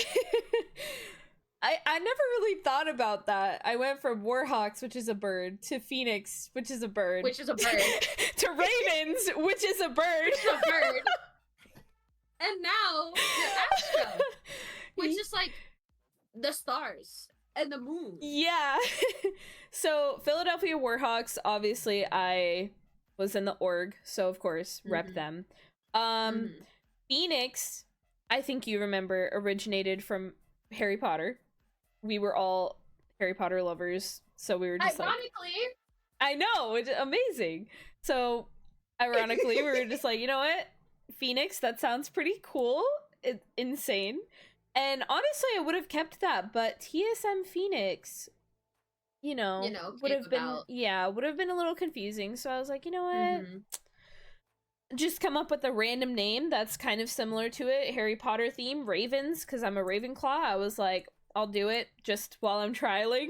I never really thought about that. I went from Warhawks, which is a bird, to Phoenix, which is a bird, Which is a bird. to Ravens, which is a bird. Which is a bird. And now you're Astra, which is like the stars and the moon. Yeah. So Philadelphia Warhawks, obviously I was in the org, so of course rep them. Phoenix, I think you remember, originated from Harry Potter. We were all Harry Potter lovers, so we were just Ironically, I know, it's amazing. So ironically, we were just like, you know what? Phoenix, that sounds pretty cool. It's insane. And honestly, I would have kept that, but TSM Phoenix, would have been would have been a little confusing. So I was like, you know what? Just come up with a random name that's kind of similar to it, Harry Potter theme, Ravens, because I'm a Ravenclaw. I was like, I'll do it just while I'm trialing.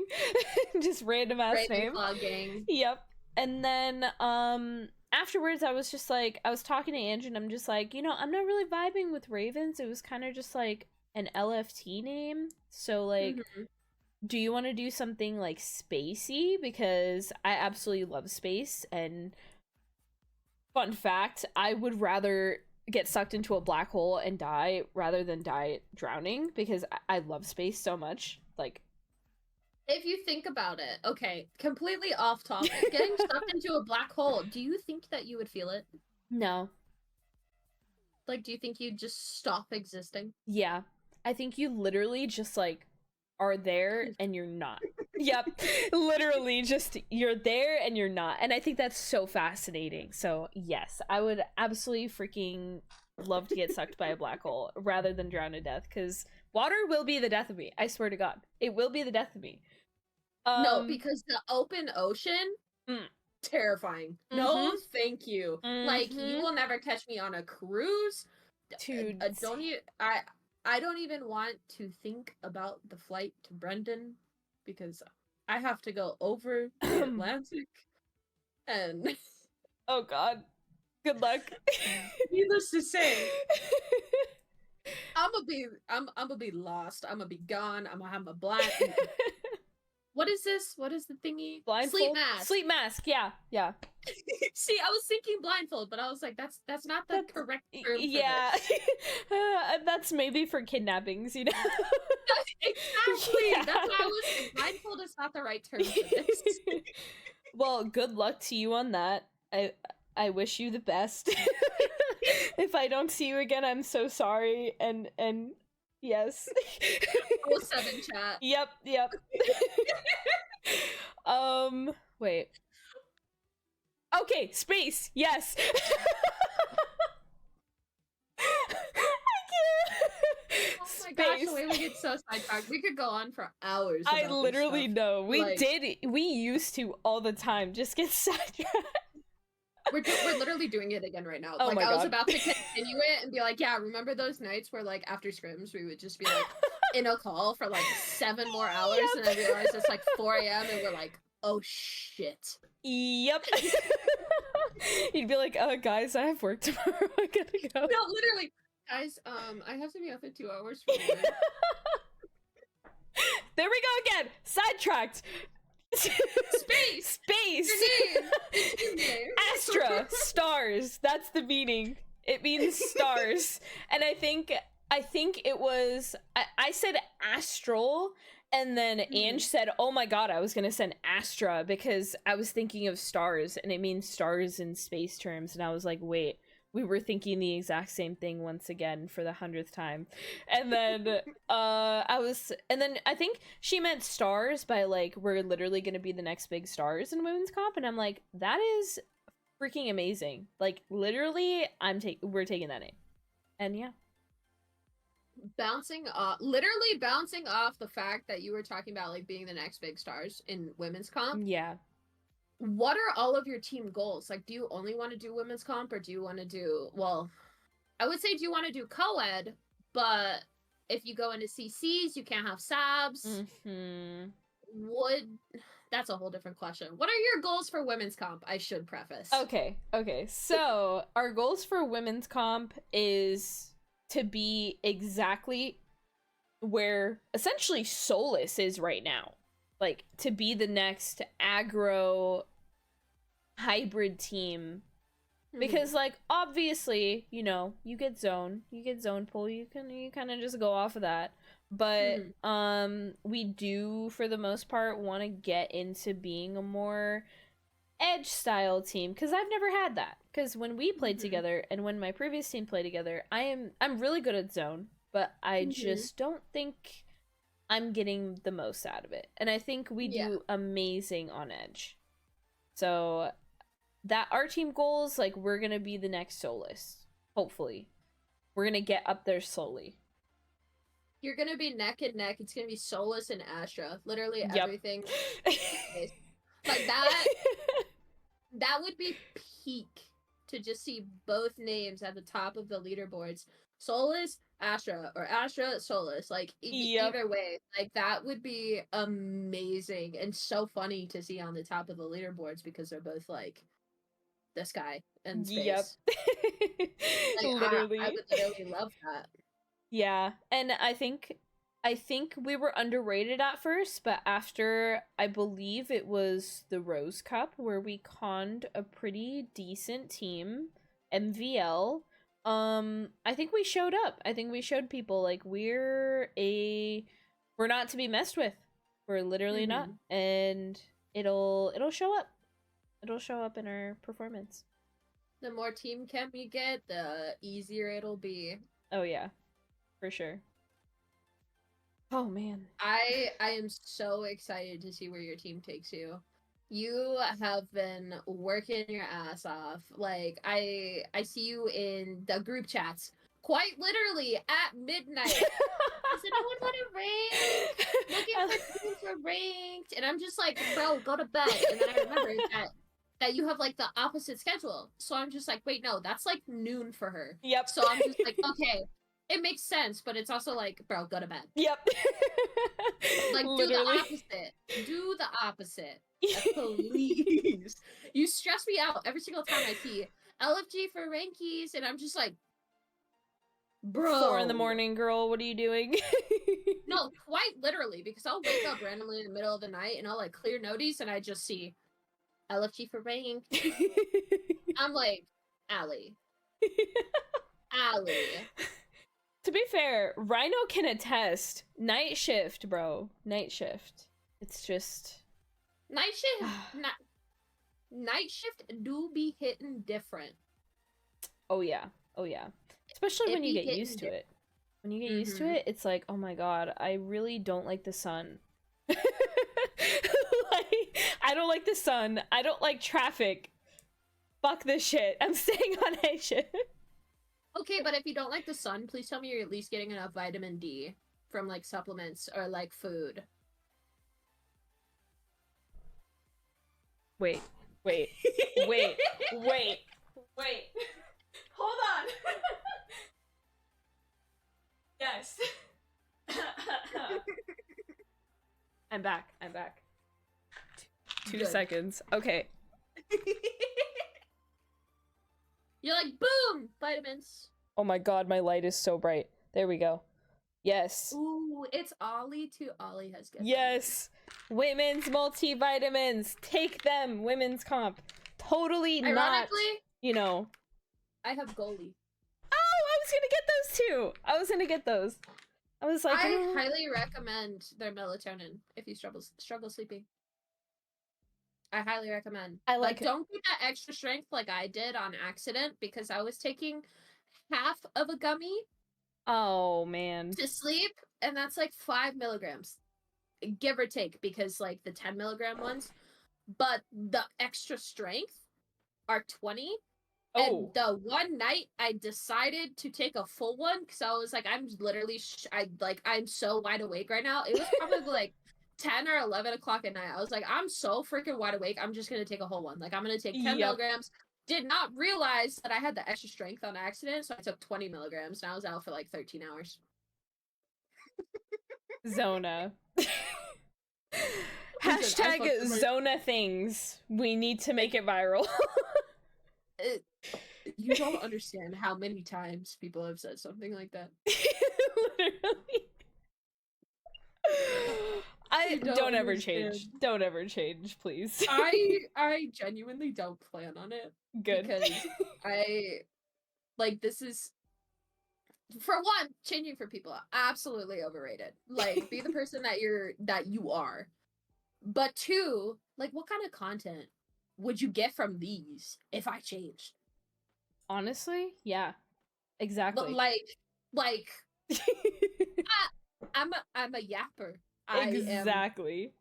Just random ass name. Ravenclaw gang. Yep. And then afterwards I was just like, I was talking to Angie and I'm just like, I'm not really vibing with Ravens. It was kind of just like an LFT name. So like do you want to do something like spacey? Because I absolutely love space, and fun fact, I would rather get sucked into a black hole and die rather than die drowning, because I love space so much. Like, if you think about it, okay, completely off topic, getting sucked into a black hole, do you think that you would feel it? No. Like, do you think you'd just stop existing? Yeah. I think you literally just like are there and you're not. Yep. Literally just you're there and you're not. And I think that's so fascinating. So, yes, I would absolutely freaking love to get sucked by a black hole rather than drown to death, cuz water will be the death of me. I swear to God. It will be the death of me. No, because the open ocean, terrifying. No, thank you. Like, you will never catch me on a cruise. Dude, I don't even want to think about the flight to Brendan, because I have to go over the Atlantic, and oh God, good luck. Needless to say, I'm gonna be lost. I'm gonna be gone. I'm gonna have my blind. What is this? What is the thingy? Blindfold? Sleep mask. Sleep mask. Yeah. See, I was thinking blindfold, but I was like, that's not the correct term. Yeah. That's maybe for kidnappings, Exactly. Yeah. That's why I was like, blindfold is not the right term for this. Well, good luck to you on that. I wish you the best. If I don't see you again, I'm so sorry. And yes. 07 chat. Yep. Wait. Okay, space. Yes. Oh my gosh, the way we get so sidetracked. We could go on for hours. I literally know. We used to all the time just get sidetracked. We're literally doing it again right now. Oh like, my God. I was about to continue it and be like, yeah, remember those nights where, like, after scrims, we would just be, like, in a call for, like, 7 more hours, and I realized it's, like, 4 a.m., and we're like, oh, shit. Yep. You'd be like, guys, I have work tomorrow. I gotta go. No, literally. Guys, I have to be up in 2 hours for work. There we go again. Sidetracked. Space. Your name. Astra. Stars. That's the meaning. It means stars. And I think it was I said astral, and then Ange said, oh my God, I was gonna send Astra because I was thinking of stars, and it means stars in space terms. And I was like, wait, we were thinking the exact same thing once again for the 100th time. And then I think she meant stars by like, we're literally gonna be the next big stars in women's comp, and I'm like, that is freaking amazing. Like, literally, we're taking that name. And yeah. Literally bouncing off the fact that you were talking about, like, being the next big stars in women's comp. Yeah. what are all of your team goals? Like, do you only want to do women's comp, or do you want to do, well, I would say do you want to do co-ed, but if you go into CCs, you can't have SABs. Would That's a whole different question. What are your goals for women's comp? I should preface. Okay. So our goals for women's comp is to be exactly where essentially Solus is right now. Like, to be the next aggro hybrid team. Because, like, obviously, you know, you get zone pool, you kind of just go off of that. But we do, for the most part, want to get into being a more edge style team, because I've never had that. Because when we played together and when my previous team played together, I'm really good at zone, but I just don't think I'm getting the most out of it. And I think we do amazing on edge. So that our team goals, like, we're gonna be the next Solus. Hopefully. We're gonna get up there slowly. You're gonna be neck and neck. It's gonna be Solus and Astra. Literally everything. Like that would be peak, to just see both names at the top of the leaderboards. Solus, Astra, or Astra, Solus. Like, either way, like, that would be amazing and so funny to see on the top of the leaderboards, because they're both like the sky and space. Like, Literally. I would literally love that. Yeah, and I think we were underrated at first, but after, I believe it was the Rose Cup, where we conned a pretty decent team, MVL, I think we showed up. I think we showed people, like, we're not to be messed with. We're literally not. And it'll show up. It'll show up in our performance. The more team chem you get, the easier it'll be. Oh yeah, for sure. Oh man, I am so excited to see where your team takes you. You have been working your ass off. Like, I see you in the group chats quite literally at midnight. Does anyone want to rank? Looking for teams for ranked, and I'm just like, bro, go to bed. And then I remember that you have, like, the opposite schedule. So I'm just like, wait, no, that's like noon for her. Yep. So I'm just like, okay, it makes sense, but it's also like, bro, go to bed. Yep. Like, literally. Do the opposite. Please. You stress me out every single time I see LFG for rankies, and I'm just like, bro. 4 a.m, girl, what are you doing? No, quite literally, because I'll wake up randomly in the middle of the night and I'll, like, clear notice, and I just see LFG for rank. I'm like, Allie. To be fair, Rhino can attest. Night shift, bro. Night shift. It's just... Night shift... Night shift do be hitting different. Oh yeah. Especially when you get used to it. When you get used to it, it's like, oh my god, I really don't like the sun. Like, I don't like the sun. I don't like traffic. Fuck this shit. I'm staying on night shift. Okay, but if you don't like the sun, please tell me you're at least getting enough vitamin D from, like, supplements or, like, food. Wait. Hold on. Yes. I'm back. 2 Good. seconds. Okay. You're like, boom! Vitamins. Oh my god, my light is so bright. There we go. Yes. Ooh, it's Ollie too. Ollie has good. Yes. Women's multivitamins. Take them. Women's comp. Totally. Ironically, not, you know. I have goalie. Oh, I was gonna get those too. I was like, I highly recommend their melatonin if you struggle sleeping. I highly recommend. I like don't get that extra strength like I did on accident, because I was taking half of a gummy. Oh man. To sleep, and that's like 5 milligrams, give or take, because, like, the 10 milligram ones, but the extra strength are 20. Oh. And the one night I decided to take a full one, because I was like, I'm literally I'm so wide awake right now. It was probably like 10 or 11 o'clock at night. I was like, I'm so freaking wide awake. I'm just going to take a whole one. Like, I'm going to take 10 Yep. milligrams. Did not realize that I had the extra strength on accident, so I took 20 milligrams, and I was out for like 13 hours. Zona. Listen, Hashtag Zona things. We need to make it viral. You don't understand how many times people have said something like that. Literally. I don't ever change. Don't ever change, please. I genuinely don't plan on it. Good. Because this is, for one, changing for people, absolutely overrated. Like, be the person that you are. But two, like, what kind of content would you get from these if I changed? Honestly, yeah. Exactly. But I'm a yapper. Exactly.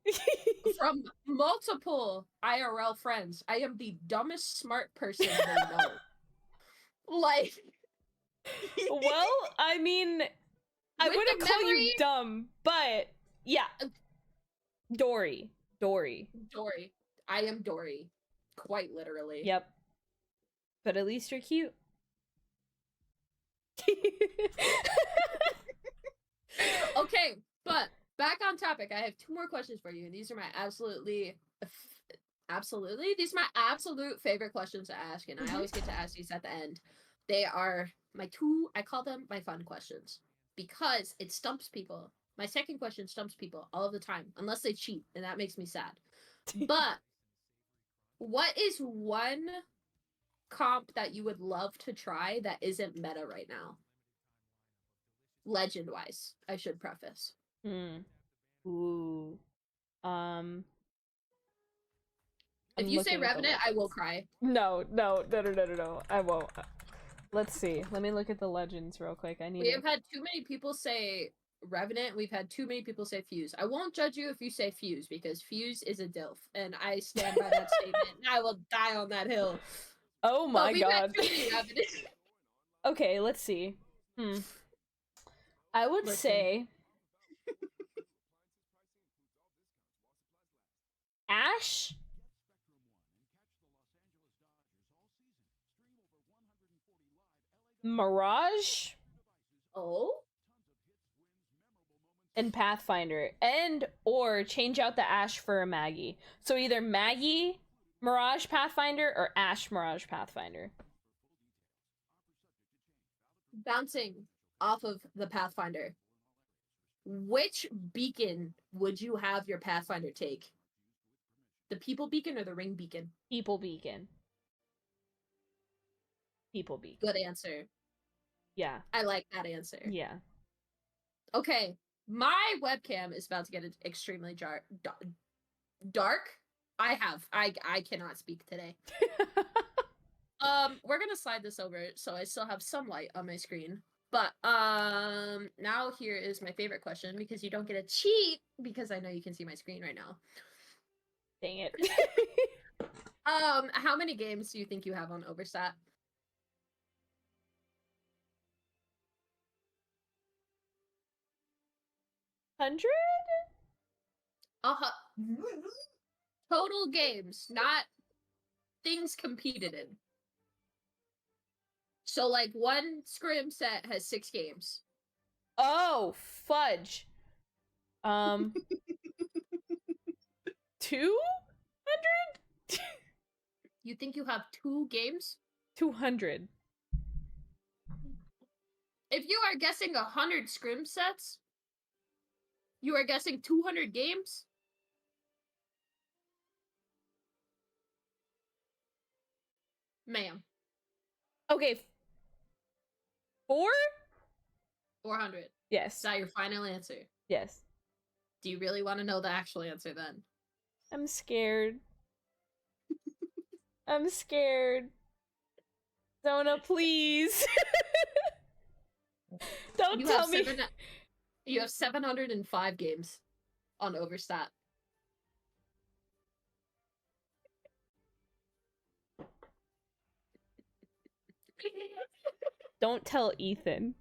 From multiple IRL friends, I am the dumbest smart person they know. Like, well, I mean, I wouldn't call you dumb, but yeah. Dory. I am Dory. Quite literally. Yep. But at least you're cute. Okay, but back on topic. I have 2 more questions for you, and these are my these are my absolute favorite questions to ask, and I always get to ask these at the end. They are my 2, I call them my fun questions, because it stumps people. My second question stumps people all of the time, unless they cheat, and that makes me sad. But what is one comp that you would love to try that isn't meta right now? Legend-wise, I should preface. Ooh. If you say Revenant, I will cry. No. I won't. Let's see. Let me look at the legends real quick. We have had too many people say Revenant. We've had too many people say Fuse. I won't judge you if you say Fuse, because Fuse is a DILF, and I stand by that statement. And I will die on that hill. Oh my god. Had okay, let's see. I would say Ash. Mirage. Oh. And Pathfinder, and or change out the Ash for a Maggie. So either Maggie Mirage Pathfinder or Ash Mirage Pathfinder. Bouncing off of the Pathfinder, which beacon would you have your Pathfinder take? The People Beacon or the Ring Beacon? People Beacon. People Beacon. Good answer. Yeah. I like that answer. Yeah. Okay. My webcam is about to get extremely dark. I cannot speak today. We're gonna slide this over so I still have some light on my screen. But now here is my favorite question, because you don't get to cheat, because I know you can see my screen right now. Dang it. How many games do you think you have on Overstat? $100? Total games, not things competed in. So, like, one scrim set has 6 games. Oh, fudge. 200? You think you have 2 games? 200. If you are guessing 100 scrim sets, you are guessing 200 games? Ma'am. Okay. 400. Yes. Is that your final answer? Yes. Do you really want to know the actual answer then? I'm scared. I'm scared. Zona, please. Don't tell me. You have 705 games on Overstat. Don't tell Ethan.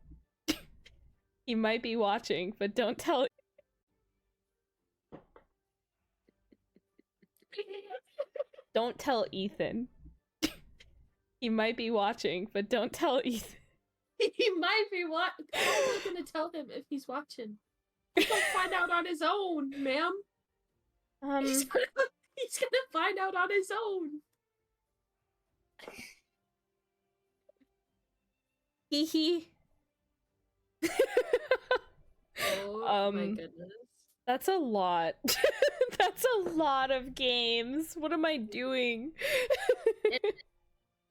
He might be watching, but don't tell. Don't tell Ethan. He might be watching, but don't tell Ethan. He might be watching. How am I gonna tell him if he's watching? He's gonna find out on his own, ma'am. He's gonna find out on his own. Hee hee. Oh my goodness. That's a lot. That's a lot of games. What am I doing?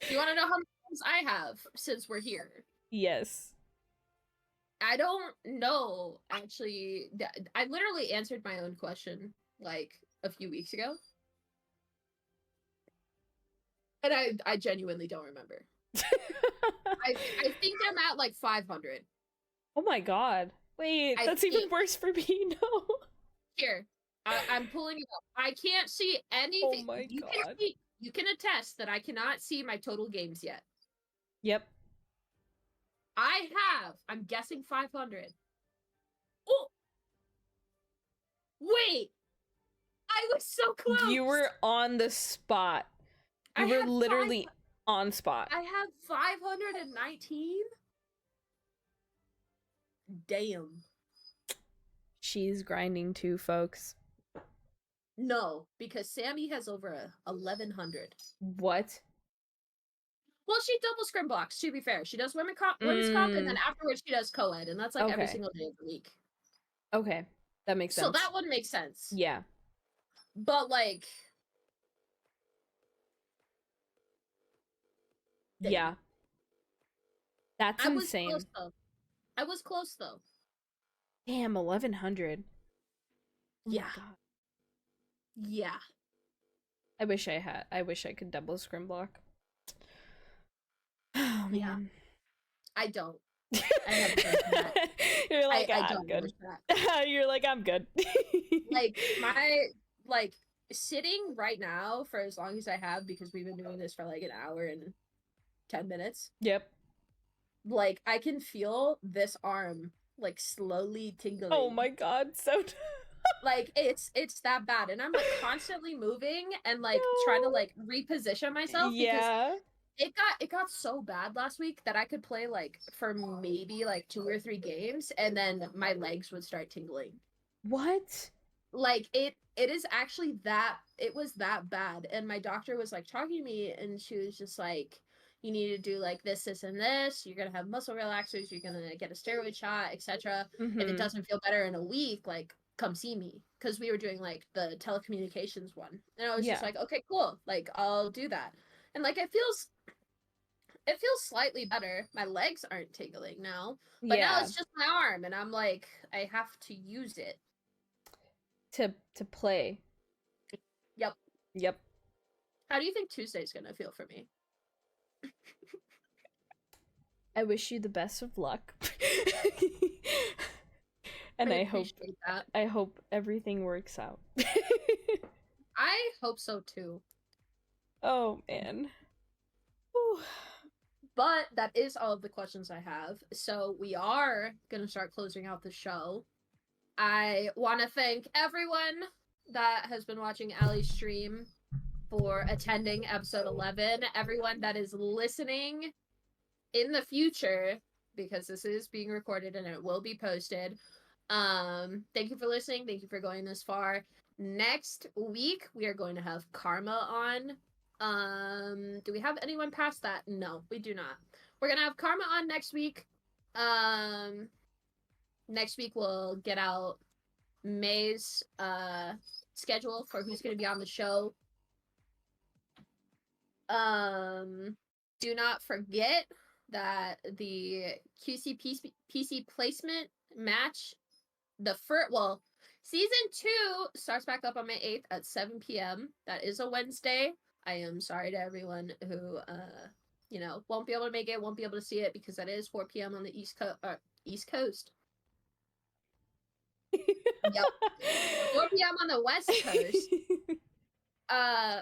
You want to know how many games I have since we're here? Yes. I don't know, actually. I literally answered my own question, like, a few weeks ago. And I genuinely don't remember. I think I'm at, like, 500. Oh my god. Wait, that's even worse for me, no. Here, I'm pulling it up. I can't see anything. Oh my god. You can attest that I cannot see my total games yet. Yep. I'm guessing 500. Oh! Wait! I was so close! You were on the spot. You were literally on spot. I have 519? Damn. She's grinding too, folks. No, because Sammy has over 1,100. What? Well, she double scrim blocks, to be fair. She does women's comp, and then afterwards she does co-ed, and that's like every single day of the week. Okay, that makes sense. So that would make sense. Yeah. But, like... Damn. Yeah. That's insane. I was close, though. Damn, 1,100. Oh yeah. My God. Yeah. I wish I could double scrim block. Oh, man. Yeah. I don't. I never done that. You're like, I I'm don't good. That. You're like, I'm good. Like, sitting right now for as long as I have, because we've been doing this for like an hour and 10 minutes. Yep. Like, I can feel this arm, like, slowly tingling. Oh my god, so... like, it's that bad. And I'm, like, constantly moving and, like, trying to, like, reposition myself. Yeah. Because it got so bad last week that I could play, like, for maybe, like, 2 or 3 games, and then my legs would start tingling. What? Like, it is actually it was that bad. And my doctor was, like, talking to me, and she was just like, you need to do, like, this, and this. You're gonna have muscle relaxers. You're gonna get a steroid shot, etc. Mm-hmm. If it doesn't feel better in a week, like, come see me. Because we were doing, like, the telecommunications one. And I was just like, okay, cool. Like, I'll do that. And, like, it feels slightly better. My legs aren't tingling now. But now it's just my arm. And I'm like, I have to use it. To play. Yep. How do you think Tuesday's gonna feel for me? I wish you the best of luck. And I hope everything works out. I hope so too. Oh man. Whew. But that is all of the questions I have. So we are gonna start closing out the show. I want to thank everyone that has been watching Allie's stream for attending episode 11. Everyone that is listening in the future, because this is being recorded and it will be posted. Thank you for listening. Thank you for going this far. Next week, we are going to have Karma on. Do we have anyone past that? No, we do not. We're going to have Karma on next week. Next week, we'll get out May's schedule for who's going to be on the show. Do not forget that the QC PC placement match, season 2 starts back up on May 8th at 7 p.m. That is a Wednesday. I am sorry to everyone who, won't be able to make it, won't be able to see it, because that is 4 p.m. on the East Coast. Yep. 4 p.m. on the West Coast.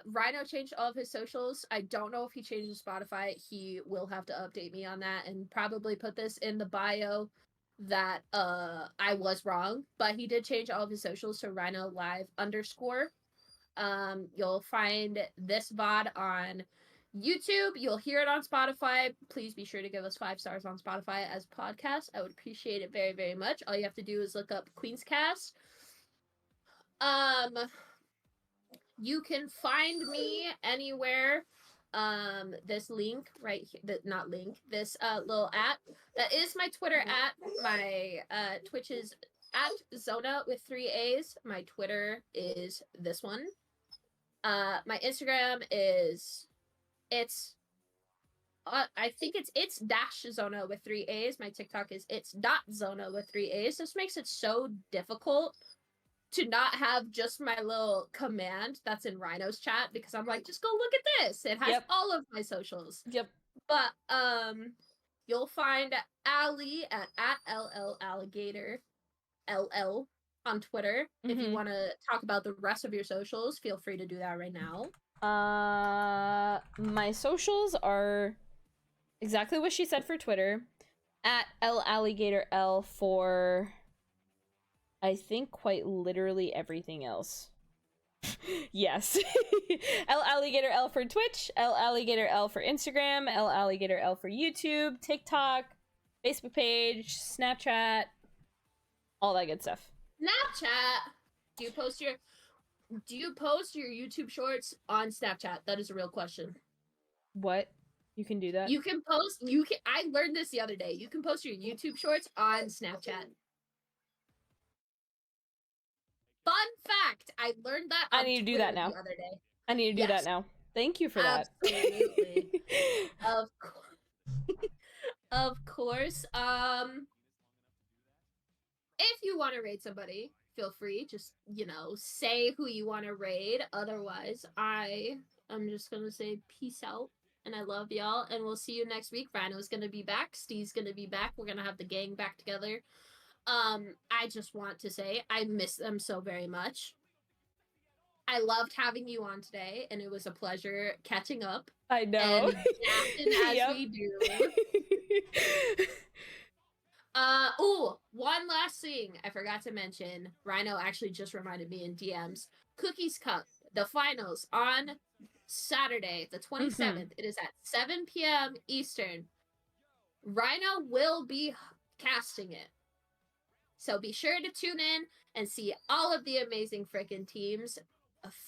Rhino changed all of his socials. I don't know if he changed his Spotify. He will have to update me on that and probably put this in the bio that I was wrong, but he did change all of his socials to Rhino Live _. You'll find this VOD on YouTube. You'll hear it on Spotify. Please be sure to give us 5 stars on Spotify as a podcast. I would appreciate it very, very much. All you have to do is look up Queen's Cast. You can find me anywhere. This link right here, not link, this little at that is my Twitter at. My Twitch is at Zona with 3 A's. My Twitter is this one. My Instagram is I think it's dash Zona with 3 A's. My TikTok is it's dot Zona with 3 A's. This makes it so difficult to not have just my little command that's in Rhino's chat, because I'm like, just go look at this. It has all of my socials. Yep. But you'll find Allie at Alliegator LL on Twitter. If you want to talk about the rest of your socials, feel free to do that right now. My socials are exactly what she said for Twitter. At Alliegator for I think quite literally everything else. Yes. Alliegator for Twitch, Alliegator for Instagram, Alliegator for YouTube, TikTok, Facebook page, Snapchat, all that good stuff. Snapchat. Do you post your YouTube shorts on Snapchat? That is a real question. What? You can do that? I learned this the other day. You can post your YouTube shorts on Snapchat. Fun fact, I learned that on I need to do that now. The other day. I need to do that now. Thank you for that. Absolutely. Of course. If you want to raid somebody, feel free. Just, say who you want to raid. Otherwise, I'm just going to say peace out. And I love y'all. And we'll see you next week. Rhino's going to be back. Steve's going to be back. We're going to have the gang back together. I just want to say I miss them so very much. I loved having you on today, and it was a pleasure catching up. I know. And as we do. One last thing I forgot to mention. Rhino actually just reminded me in DMs. Cookies Cup, the finals on Saturday, the 27th. It is at 7 p.m. Eastern. Rhino will be casting it. So be sure to tune in and see all of the amazing freaking teams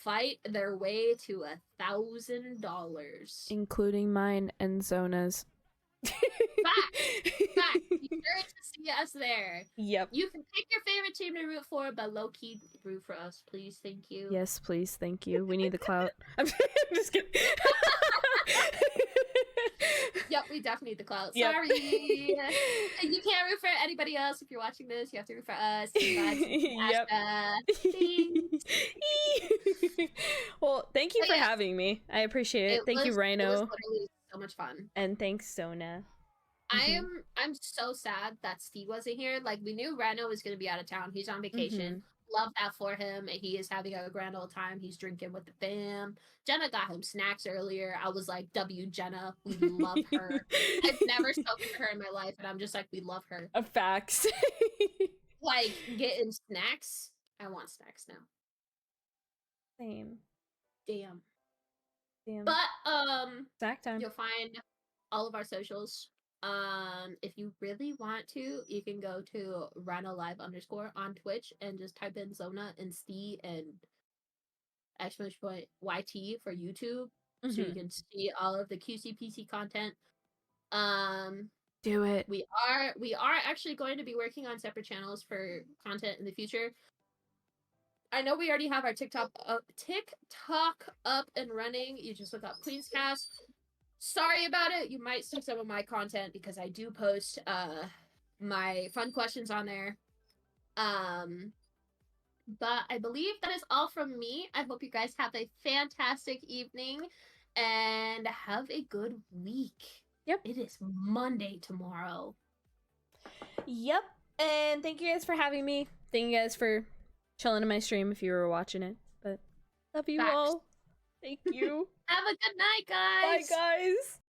fight their way to $1,000. Including mine and Zona's. Fact. Be sure to see us there. Yep. You can pick your favorite team to root for, but low-key root for us, please. Thank you. Yes, please. Thank you. We need the clout. I'm just kidding. Yep, we definitely need the clout. Yep. Sorry. You can't root for anybody else. If you're watching this, you have to root for us. Yep. Well, thank you for having me. I appreciate it. Thank you, Rhino. It was literally so much fun. And thanks, Zona. I'm so sad that Steve wasn't here. Like, we knew Rhino was going to be out of town. He's on vacation. Love that for him. He is having a grand old time. He's drinking with the fam. Jenna got him snacks earlier. I was like, W Jenna, we love her. I've never spoken to her in my life, and I'm just like, we love her. Facts. Like, getting snacks. I want snacks now. Same. Damn. But snack time. You'll find all of our socials. If you really want to, you can go to RhinoLive_ on Twitch and just type in Zona and Steve and !YT for YouTube, so you can see all of the QCPC content. Do it. We are actually going to be working on separate channels for content in the future. I know we already have our TikTok up and running. You just look up Queen's Cast. Sorry about it. You might see some of my content because I do post my fun questions on there. But I believe that is all from me. I hope you guys have a fantastic evening and have a good week. Yep. It is Monday tomorrow. Yep. And thank you guys for having me. Thank you guys for chilling in my stream if you were watching it. But love you all. Thank you. Have a good night, guys. Bye, guys.